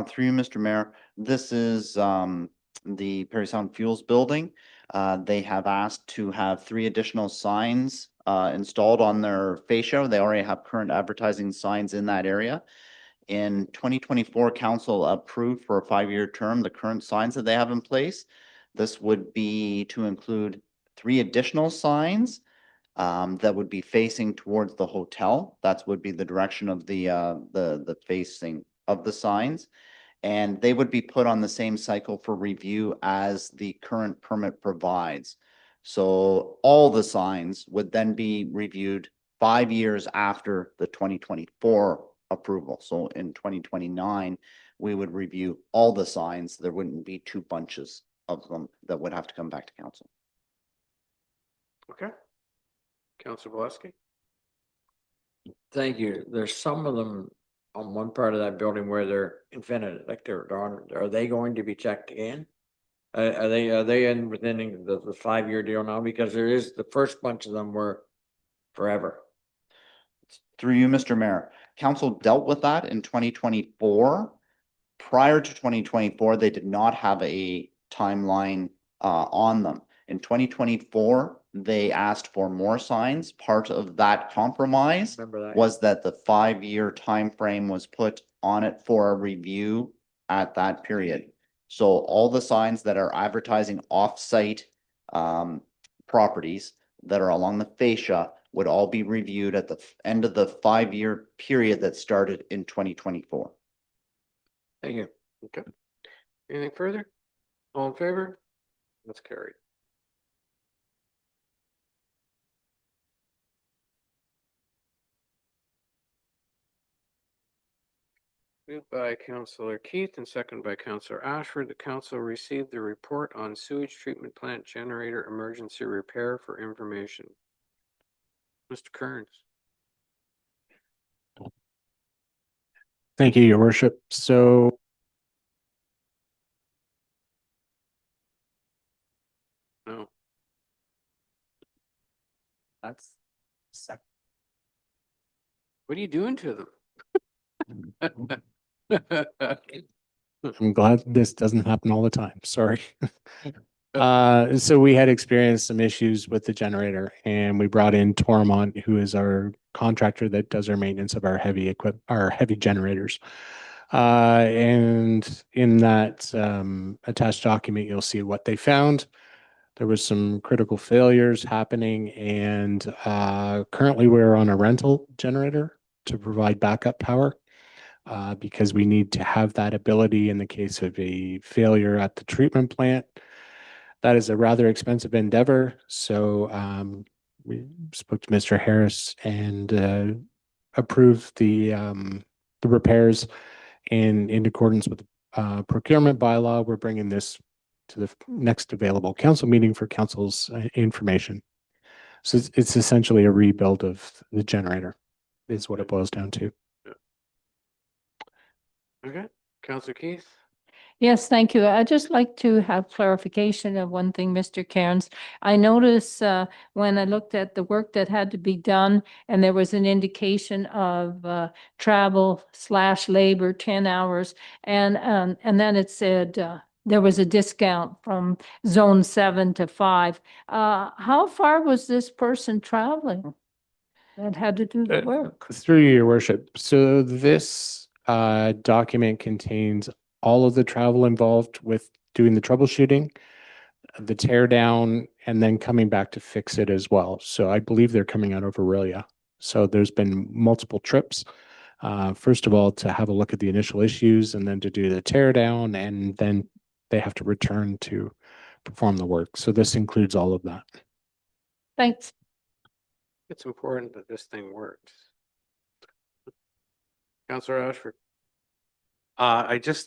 Through you, Mr. Mayor, this is the Parry Sound Fuels Building. They have asked to have 3 additional signs installed on their fascia. They already have current advertising signs in that area. In 2024, council approved for a 5-year term the current signs that they have in place. This would be to include 3 additional signs that would be facing towards the hotel. That would be the direction of the facing of the signs. And they would be put on the same cycle for review as the current permit provides. So all the signs would then be reviewed 5 years after the 2024 approval. So in 2029, we would review all the signs. There wouldn't be 2 bunches of them that would have to come back to council. Okay. Councilor Valesky. Thank you. There's some of them on one part of that building where they're infinite, like they're on, are they going to be checked again? Are they in within the 5-year deal now? Because there is, the first bunch of them were forever. Through you, Mr. Mayor, council dealt with that in 2024. Prior to 2024, they did not have a timeline on them. In 2024, they asked for more signs. Part of that compromise Remember that? was that the 5-year time frame was put on it for a review at that period. So all the signs that are advertising off-site properties that are along the fascia would all be reviewed at the end of the 5-year period that started in 2024. Thank you. Okay. Anything further? All in favor? That's carried. Moved by Councillor Keith and seconded by Councillor Ashford. The council received the report on sewage treatment plant generator emergency repair for information. Mr. Kearns. Thank you, Your Worship. So No. that's What are you doing to them? I'm glad this doesn't happen all the time. Sorry. So we had experienced some issues with the generator and we brought in Tormont, who is our contractor that does our maintenance of our heavy generators. And in that attached document, you'll see what they found. There was some critical failures happening and currently we're on a rental generator to provide backup power. because we need to have that ability in the case of a failure at the treatment plant. That is a rather expensive endeavor. So we spoke to Mr. Harris and approved the repairs in accordance with the procurement bylaw. We're bringing this to the next available council meeting for council's information. So it's essentially a rebuild of the generator is what it boils down to. Okay, Councillor Keith? Yes, thank you. I'd just like to have clarification of one thing, Mr. Cairns. I noticed when I looked at the work that had to be done, and there was an indication of travel/labor, 10 hours, and then it said there was a discount from zone 7 to 5. How far was this person traveling that had to do the work? Through your worship. So this document contains all of the travel involved with doing the troubleshooting, the tear down, and then coming back to fix it as well. So I believe they're coming out of Aurelia. So there's been multiple trips. First of all, to have a look at the initial issues and then to do the tear down, and then they have to return to perform the work. So this includes all of that. Thanks. It's important that this thing works. Councillor Ashford?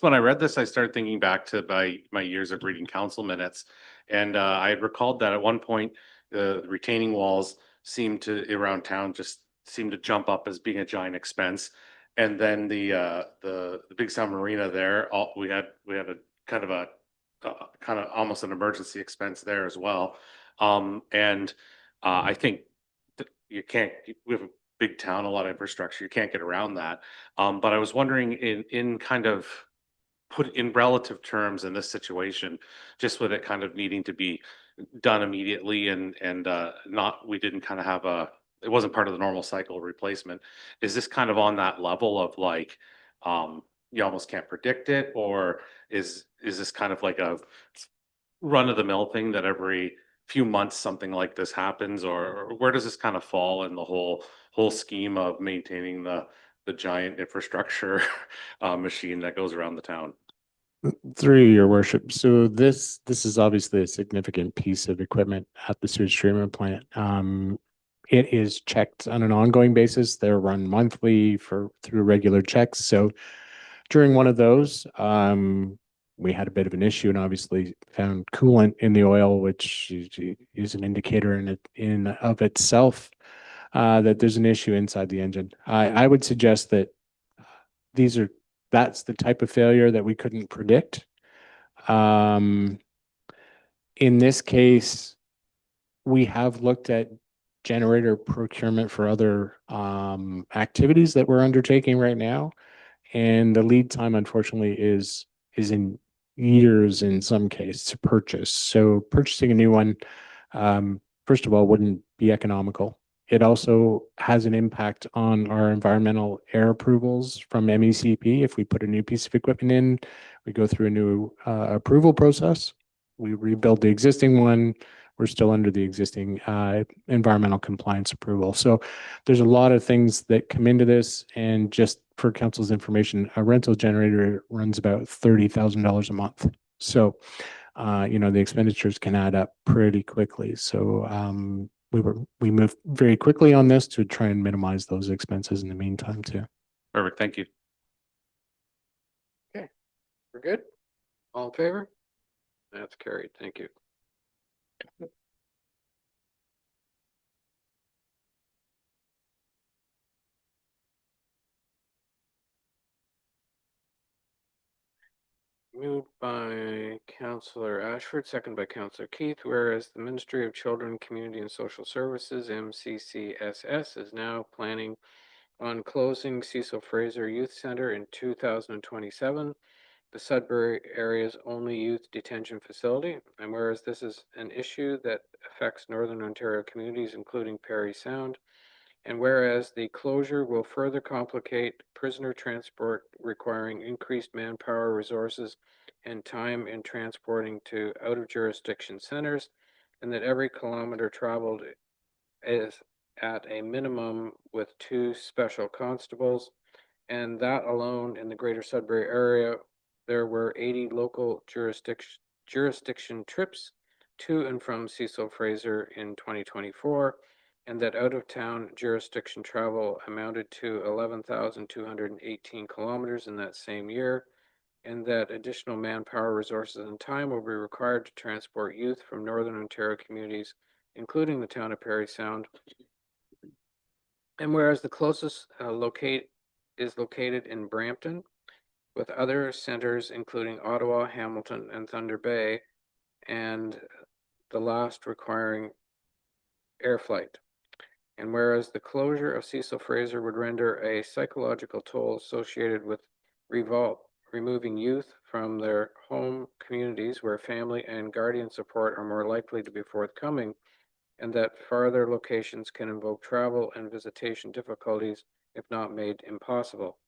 When I read this, I started thinking back to my years of reading council minutes. And I had recalled that at one point, the retaining walls around town just seemed to jump up as being a giant expense. And then the Big Sound Marina there, we had a kind of almost an emergency expense there as well. I think we have a big town, a lot of infrastructure, you can't get around that. But I was wondering in kind of put in relative terms in this situation, just with it kind of needing to be done immediately and not, we didn't kind of have it wasn't part of the normal cycle of replacement. Is this kind of on that level of like, you almost can't predict it, or is this kind of like a run of the mill thing that every few months something like this happens, or where does this kind of fall in the whole scheme of maintaining the giant infrastructure machine that goes around the town? Through your worship. So this is obviously a significant piece of equipment at the sewage treatment plant. It is checked on an ongoing basis. They're run monthly through regular checks. So during one of those, we had a bit of an issue and obviously found coolant in the oil, which is an indicator in of itself that there's an issue inside the engine. I would suggest that that's the type of failure that we couldn't predict. In this case, we have looked at generator procurement for other activities that we're undertaking right now. And the lead time, unfortunately, is in years in some cases to purchase. So purchasing a new one, first of all, wouldn't be economical. It also has an impact on our environmental air approvals from MECP. If we put a new piece of equipment in, we go through a new approval process. We rebuild the existing one. We're still under the existing environmental compliance approval. So there's a lot of things that come into this. And just for council's information, a rental generator runs about $30,000 a month. So, the expenditures can add up pretty quickly. So we moved very quickly on this to try and minimize those expenses in the meantime too. Perfect, thank you. Okay, we're good? All in favor? That's carried. Thank you. Moved by Councillor Ashford, second by Councillor Keith, whereas the Ministry of Children, Community and Social Services, MCCSS, is now planning on closing Cecil Fraser Youth Centre in 2027, the Sudbury area's only youth detention facility. And whereas this is an issue that affects Northern Ontario communities, including Parry Sound, and whereas the closure will further complicate prisoner transport, requiring increased manpower, resources, and time in transporting to out-of-jurisdiction centers, and that every kilometer traveled is at a minimum with 2 special constables, And that alone in the greater Sudbury area, there were 80 local jurisdiction trips to and from Cecil Fraser in 2024, and that out-of-town jurisdiction travel amounted to 11,218 kilometers in that same year, and that additional manpower, resources, and time will be required to transport youth from Northern Ontario communities, including the town of Parry Sound. And whereas the closest is located in Brampton, with other centers including Ottawa, Hamilton, and Thunder Bay, and the last requiring air flight. And whereas the closure of Cecil Fraser would render a psychological toll associated with removing youth from their home communities where family and guardian support are more likely to be forthcoming, and that farther locations can invoke travel and visitation difficulties if not made impossible.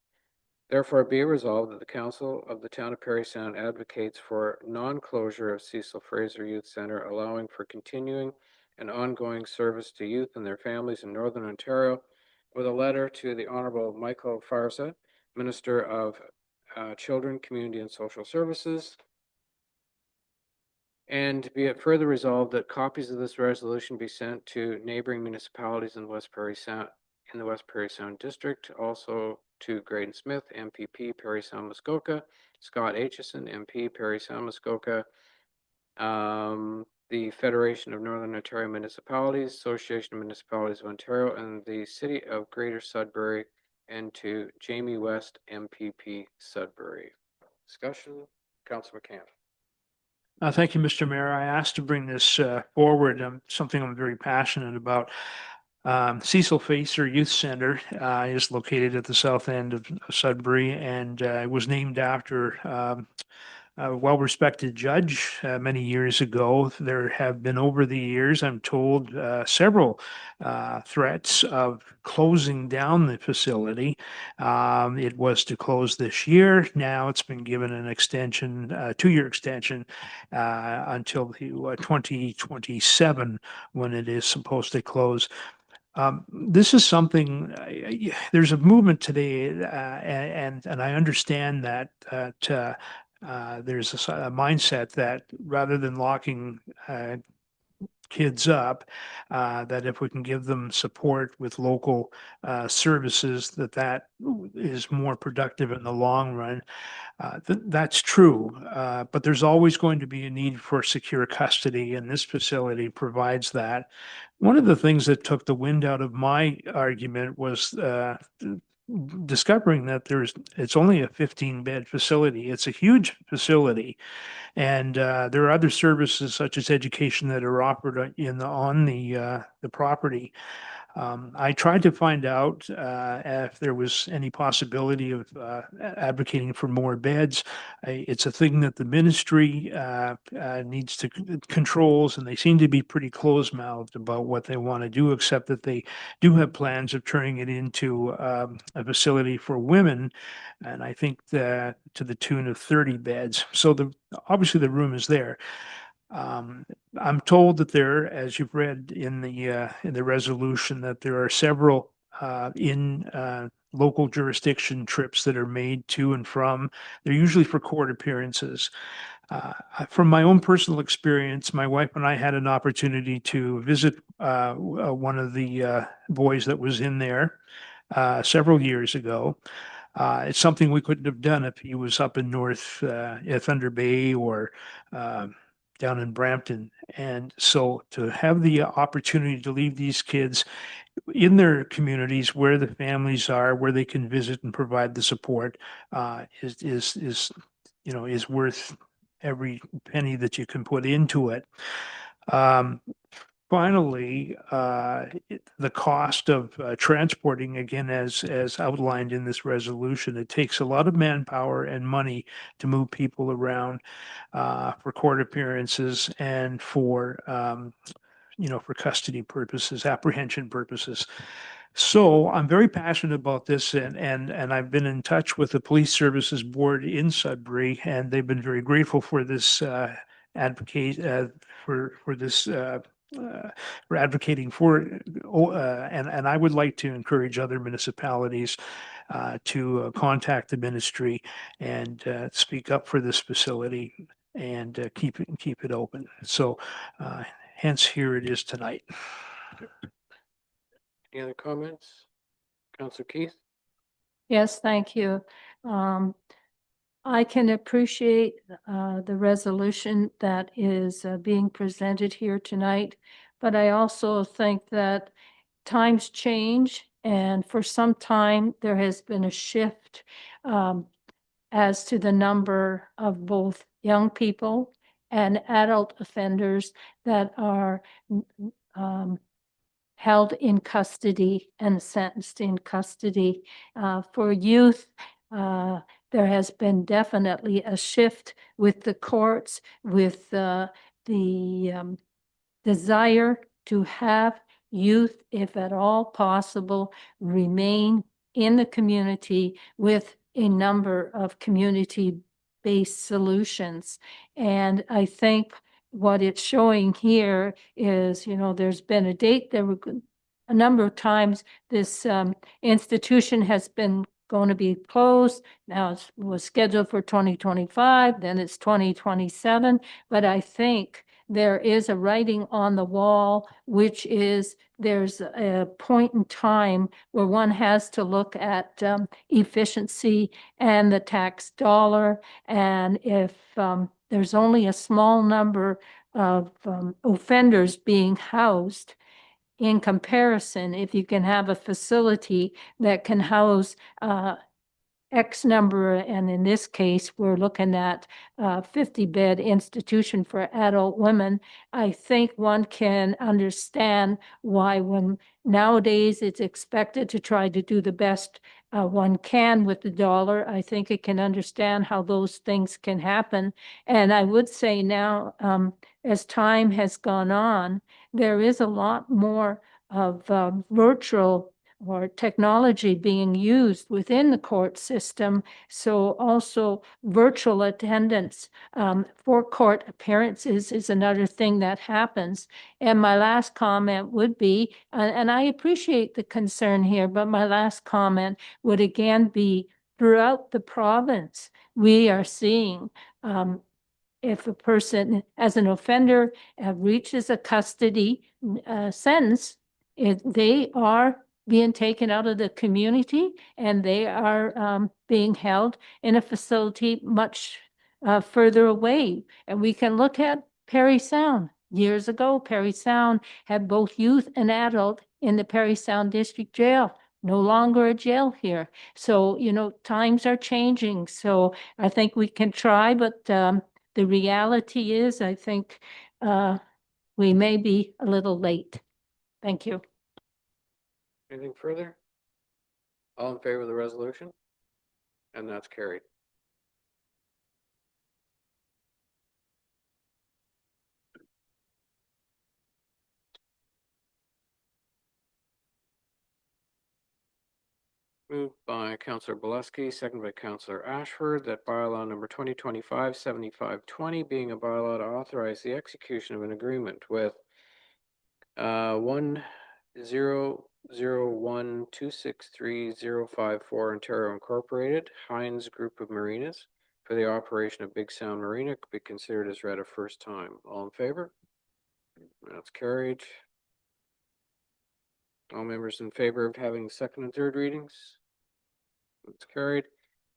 Therefore, be it resolved that the Council of the Town of Parry Sound advocates for non-closure of Cecil Fraser Youth Centre, allowing for continuing and ongoing service to youth and their families in Northern Ontario, with a letter to the Honourable Michael Farsa, Minister of Children, Community and Social Services. And be it further resolved that copies of this resolution be sent to neighboring municipalities in West Parry Sound, in the West Parry Sound District, also to Graydon Smith, MPP, Parry Sound Muskoka, Scott Aitchison, MP, Parry Sound Muskoka, the Federation of Northern Ontario Municipalities, Association of Municipalities of Ontario, and the City of Greater Sudbury, and to Jamie West, MPP, Sudbury. Discussion, Councillor McCann. Thank you, Mr. Mayor. I asked to bring this forward, something I'm very passionate about. Cecil Fraser Youth Center is located at the south end of Sudbury, and it was named after a well-respected judge many years ago. There have been, over the years, I'm told, several threats of closing down the facility. It was to close this year. Now it's been given an extension, 2-year extension, until 2027, when it is supposed to close. This is something, there's a movement today, and I understand that there's a mindset that rather than locking kids up, that if we can give them support with local services, that is more productive in the long run. That's true, but there's always going to be a need for secure custody, and this facility provides that. One of the things that took the wind out of my argument was discovering that it's only a 15-bed facility. It's a huge facility, and there are other services such as education that are offered on the property. I tried to find out if there was any possibility of advocating for more beds. It's a thing that the ministry needs to controls, and they seem to be pretty close-mouthed about what they want to do, except that they do have plans of turning it into a facility for women, and I think that to the tune of 30 beds. So obviously the room is there. I'm told that there, as you've read in the resolution, that there are several local jurisdiction trips that are made to and from. They're usually for court appearances. From my own personal experience, my wife and I had an opportunity to visit one of the boys that was in there several years ago. It's something we couldn't have done if he was up in North Thunder Bay or down in Brampton. And so to have the opportunity to leave these kids in their communities where the families are, where they can visit and provide the support, is worth every penny that you can put into it. Finally, the cost of transporting, again, as outlined in this resolution, it takes a lot of manpower and money to move people around for court appearances and for custody purposes, apprehension purposes. So I'm very passionate about this, and I've been in touch with the Police Services Board in Sudbury, and they've been very grateful for this advocate for this we're advocating for, and I would like to encourage other municipalities to contact the ministry and speak up for this facility and keep it open. So hence here it is tonight. Any other comments? Councillor Keith? Yes, thank you. I can appreciate the resolution that is being presented here tonight, but I also think that times change, and for some time, there has been a shift as to the number of both young people and adult offenders that are held in custody and sentenced in custody. For youth, there has been definitely a shift with the courts, with the desire to have youth, if at all possible, remain in the community with a number of community-based solutions. And I think what it's showing here is, there's been a date, there were a number of times this institution has been going to be closed. Now it was scheduled for 2025, then it's 2027. But I think there is a writing on the wall, which is there's a point in time where one has to look at efficiency and the tax dollar. And if there's only a small number of offenders being housed, in comparison, if you can have a facility that can house X number, and in this case, we're looking at 50-bed institution for adult women, I think one can understand why when nowadays it's expected to try to do the best one can with the dollar. I think it can understand how those things can happen. And I would say now, as time has gone on, there is a lot more of virtual or technology being used within the court system. So also virtual attendance for court appearances is another thing that happens. And my last comment would be, and I appreciate the concern here, but my last comment would again be throughout the province, we are seeing if a person as an offender reaches a custody sentence, they are being taken out of the community and they are being held in a facility much further away. And we can look at Parry Sound. Years ago, Parry Sound had both youth and adult in the Parry Sound District Jail. No longer a jail here. So, times are changing. So I think we can try, but the reality is, I think we may be a little late. Thank you. Anything further? All in favor of the resolution? And that's carried. Moved by Councillor Boleski, second by Councillor Ashford, that bylaw number 2025-7520 being a bylaw to authorize the execution of an agreement with 1001263-054 Ontario Incorporated, Heinz Group of Marinas, for the operation of Big Sound Marina could be considered as read a first time. All in favor? That's carried. All members in favor of having second and third readings? That's carried.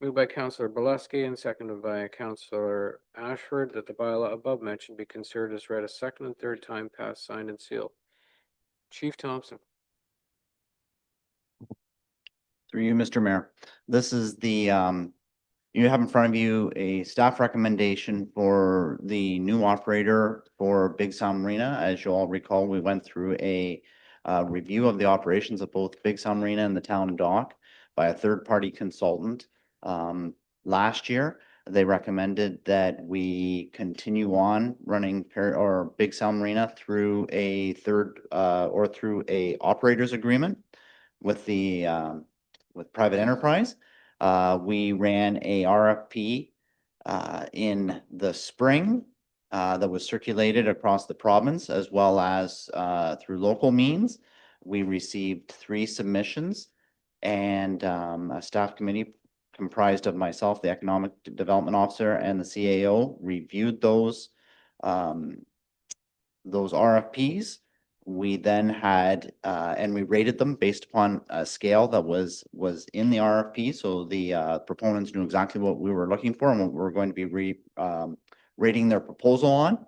Moved by Councillor Boleski and seconded by Councillor Ashford that the bylaw above mentioned be considered as read a second and third time, passed, signed, and sealed. Chief Thompson. Through you, Mr. Mayor. This is the, you have in front of you a staff recommendation for the new operator for Big Sound Marina. As you all recall, we went through a review of the operations of both Big Sound Marina and the town dock by a third-party consultant. Last year, they recommended that we continue on running Big Sound Marina through a through a operator's agreement with the with private enterprise. We ran a RFP in the spring that was circulated across the province as well as through local means. We received 3 submissions, and a staff committee comprised of myself, the Economic Development Officer, and the CAO reviewed those RFPs. We then had, and we rated them based upon a scale that was in the RFP. So the proponents knew exactly what we were looking for and what we were going to be rating their proposal on.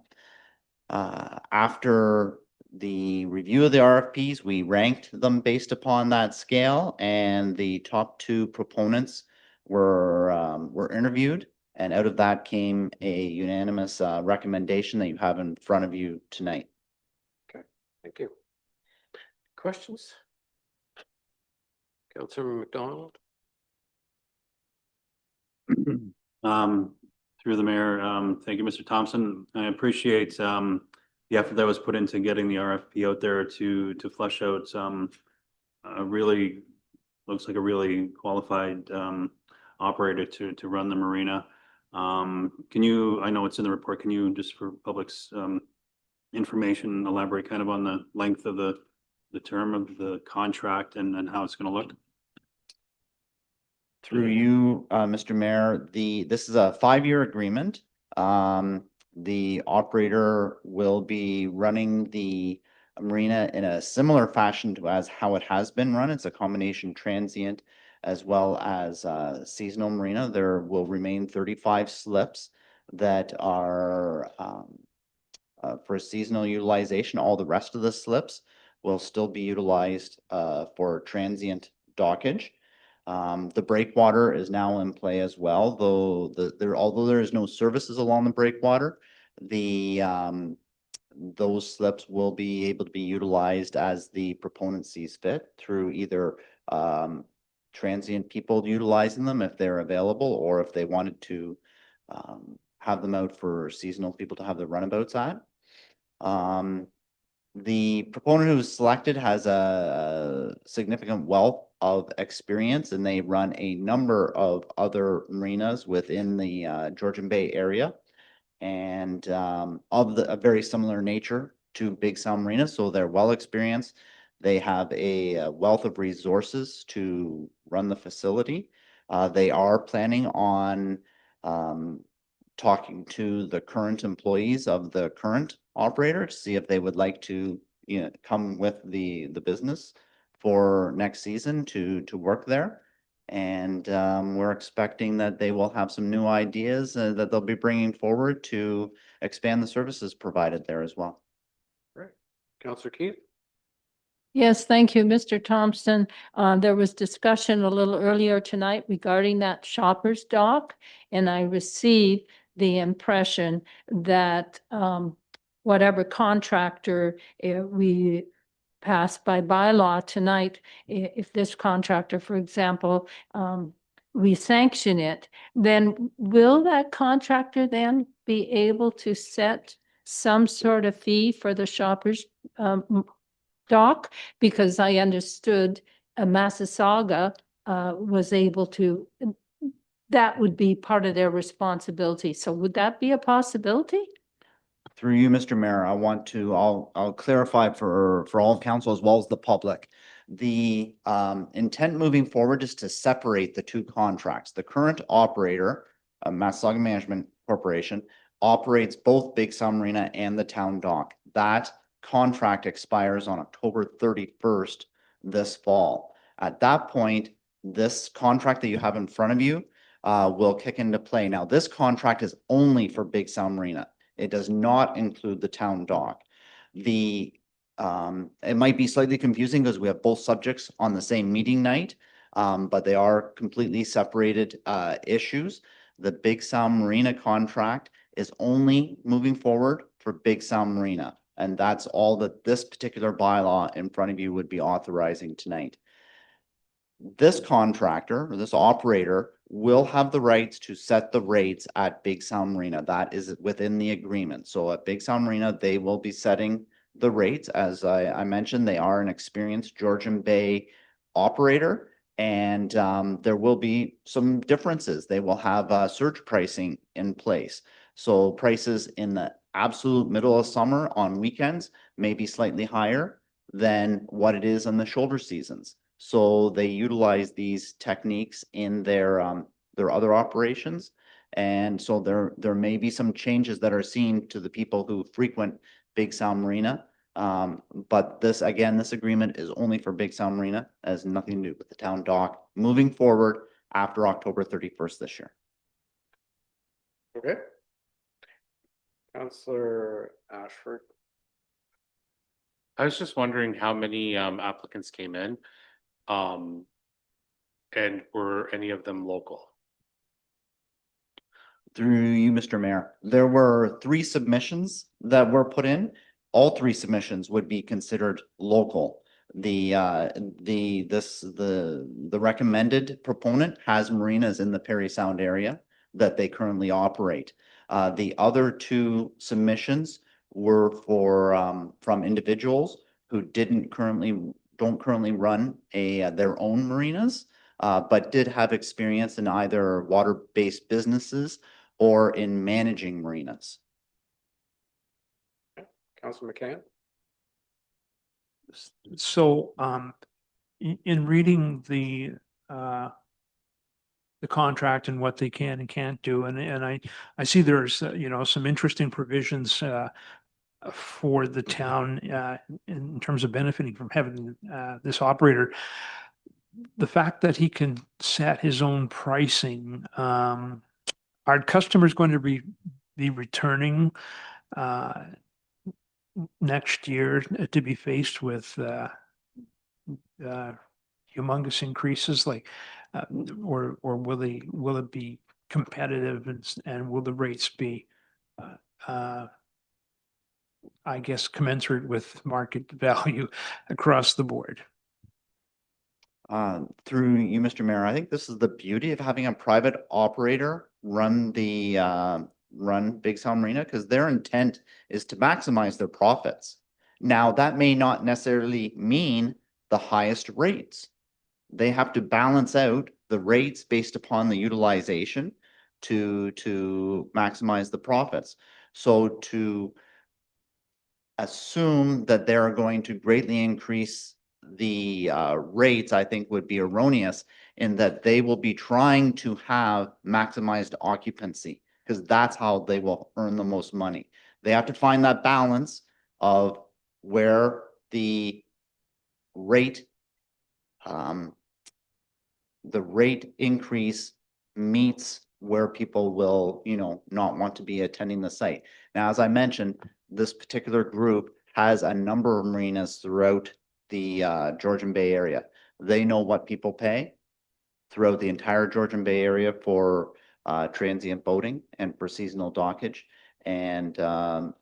After the review of the RFPs, we ranked them based upon that scale, and the top 2 proponents were interviewed. And out of that came a unanimous recommendation that you have in front of you tonight. Thank you. Questions? Councilor McDonald? Through the mayor, thank you, Mr. Thompson. I appreciate the effort that was put into getting the RFP out there to flesh out a really, looks like a really qualified operator to run the marina. Can you, I know it's in the report, can you just for public's information elaborate kind of on the length of the term of the contract and how it's going to look? Through you, Mr. Mayor, this is a 5-year agreement. The operator will be running the marina in a similar fashion to as how it has been run. It's a combination transient as well as seasonal marina. There will remain 35 slips that are for seasonal utilization. All the rest of the slips will still be utilized for transient dockage. The breakwater is now in play as well, though although there is no services along the breakwater, those slips will be able to be utilized as the proponent sees fit through either transient people utilizing them if they're available, or if they wanted to have them out for seasonal people to have their runabouts at. The proponent who was selected has a significant wealth of experience, and they run a number of other marinas within the Georgian Bay area, and of a very similar nature to Big Sound Marina. So they're well experienced. They have a wealth of resources to run the facility. They are planning on talking to the current employees of the current operator to see if they would like to, come with the business for next season to work there. And we're expecting that they will have some new ideas that they'll be bringing forward to expand the services provided there as well. Right. Councilor Keith? Yes, thank you, Mr. Thompson. There was discussion a little earlier tonight regarding that shopper's dock, and I received the impression that whatever contractor we passed by bylaw tonight, if this contractor, for example, we sanction it, then will that contractor then be able to set some sort of fee for the shopper's dock? Because I understood Massasauga was able to, that would be part of their responsibility. So would that be a possibility? Through you, Mr. Mayor, I'll clarify for all council as well as the public. The intent moving forward is to separate the 2 contracts. The current operator, Massasauga Management Corporation, operates both Big Sound Marina and the town dock. That contract expires on October 31st this fall. At that point, this contract that you have in front of you will kick into play. Now, this contract is only for Big Sound Marina. It does not include the town dock. It might be slightly confusing because we have both subjects on the same meeting night, but they are completely separated issues. The Big Sound Marina contract is only moving forward for Big Sound Marina, and that's all that this particular bylaw in front of you would be authorizing tonight. This contractor or this operator will have the rights to set the rates at Big Sound Marina. That is within the agreement. So at Big Sound Marina, they will be setting the rates. As I mentioned, they are an experienced Georgian Bay operator, and there will be some differences. They will have surge pricing in place. So prices in the absolute middle of summer on weekends, maybe slightly higher than what it is in the shoulder seasons. So they utilize these techniques in their other operations. And so there may be some changes that are seen to the people who frequent Big Sound Marina. But this, again, this agreement is only for Big Sound Marina, has nothing to do with the town dock moving forward after October 31st this year. Okay. Counselor Ashford. I was just wondering how many applicants came in. And were any of them local? Through you, Mr. Mayor, there were 3 submissions that were put in. All 3 submissions would be considered local. The recommended proponent has marinas in the Parry Sound area that they currently operate. The other 2 submissions were for from individuals who don't currently run their own marinas, but did have experience in either water-based businesses or in managing marinas. Counselor McCann. So, in reading the contract and what they can and can't do, and I see there's, you know, some interesting provisions, for the town, in terms of benefiting from having, this operator. The fact that he can set his own pricing, are customers going to be returning, next year to be faced with humongous increases, like, or will it be competitive, and will the rates be, I guess, commensurate with market value across the board? Through you, Mr. Mayor, I think this is the beauty of having a private operator run Big Sound Marina, because their intent is to maximize their profits. Now, that may not necessarily mean the highest rates. They have to balance out the rates based upon the utilization to maximize the profits. So to assume that they're going to greatly increase the rates, I think would be erroneous, in that they will be trying to have maximized occupancy, because that's how they will earn the most money. They have to find that balance of where the rate increase meets where people will, you know, not want to be attending the site. Now, as I mentioned, this particular group has a number of marinas throughout the Georgian Bay area. They know what people pay throughout the entire Georgian Bay area for transient boating and for seasonal dockage. And I'm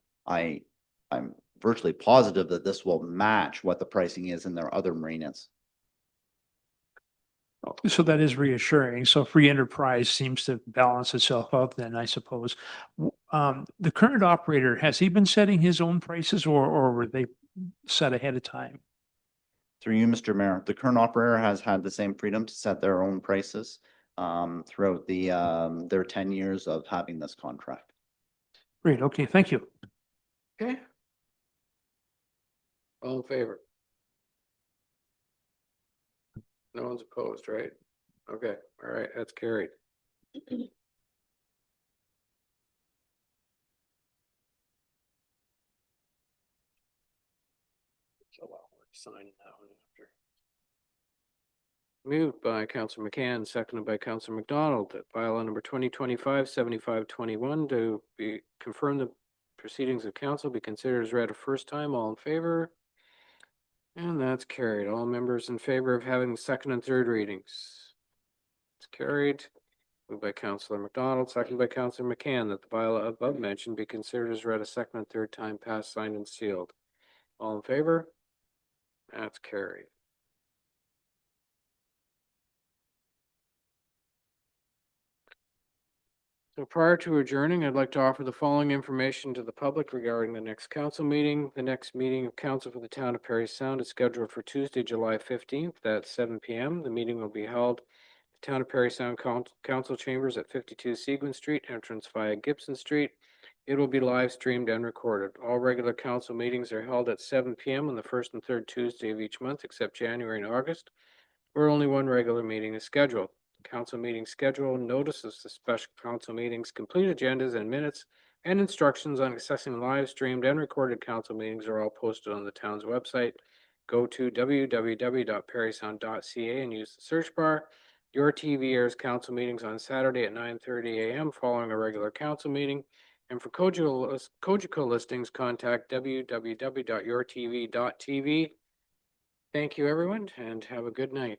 virtually positive that this will match what the pricing is in their other marinas. So that is reassuring. So free enterprise seems to balance itself out then, I suppose. The current operator, has he been setting his own prices, or were they set ahead of time? Through you, Mr. Mayor, the current operator has had the same freedom to set their own prices throughout their 10 years of having this contract. Great, okay, thank you. Okay. All in favor? No one's opposed, right? Okay, all right, that's carried. So we're signing that one after. Moved by Councillor McCann, seconded by Councillor McDonald, that bylaw number 2025-7521 to be confirm the proceedings of council be considered as read a first time. All in favor? And that's carried. All members in favor of having the second and third readings. It's carried. Moved by Councillor McDonald, seconded by Councillor McCann, that the bylaw above mentioned be considered as read a second and third time, passed, signed, and sealed. All in favor? That's carried. So prior to adjourning, I'd like to offer the following information to the public regarding the next council meeting. The next meeting of council for the town of Parry Sound is scheduled for Tuesday, July 15th at 7 p.m. The meeting will be held at the town of Parry Sound Council Chambers at 52 Seguin Street, entrance via Gibson Street. It will be live streamed and recorded. All regular council meetings are held at 7 PM on the first and third Tuesday of each month, except January and August, where only one regular meeting is scheduled. Council meeting schedule, notices of special council meetings, complete agendas and minutes, and instructions on accessing live streamed and recorded council meetings are all posted on the town's website. Go to www.parrysound.ca and use the search bar. Your TV airs council meetings on Saturday at 9:30 AM following a regular council meeting. And for Cogeco listings, contact www.yourtv.tv. Thank you, everyone, and have a good night.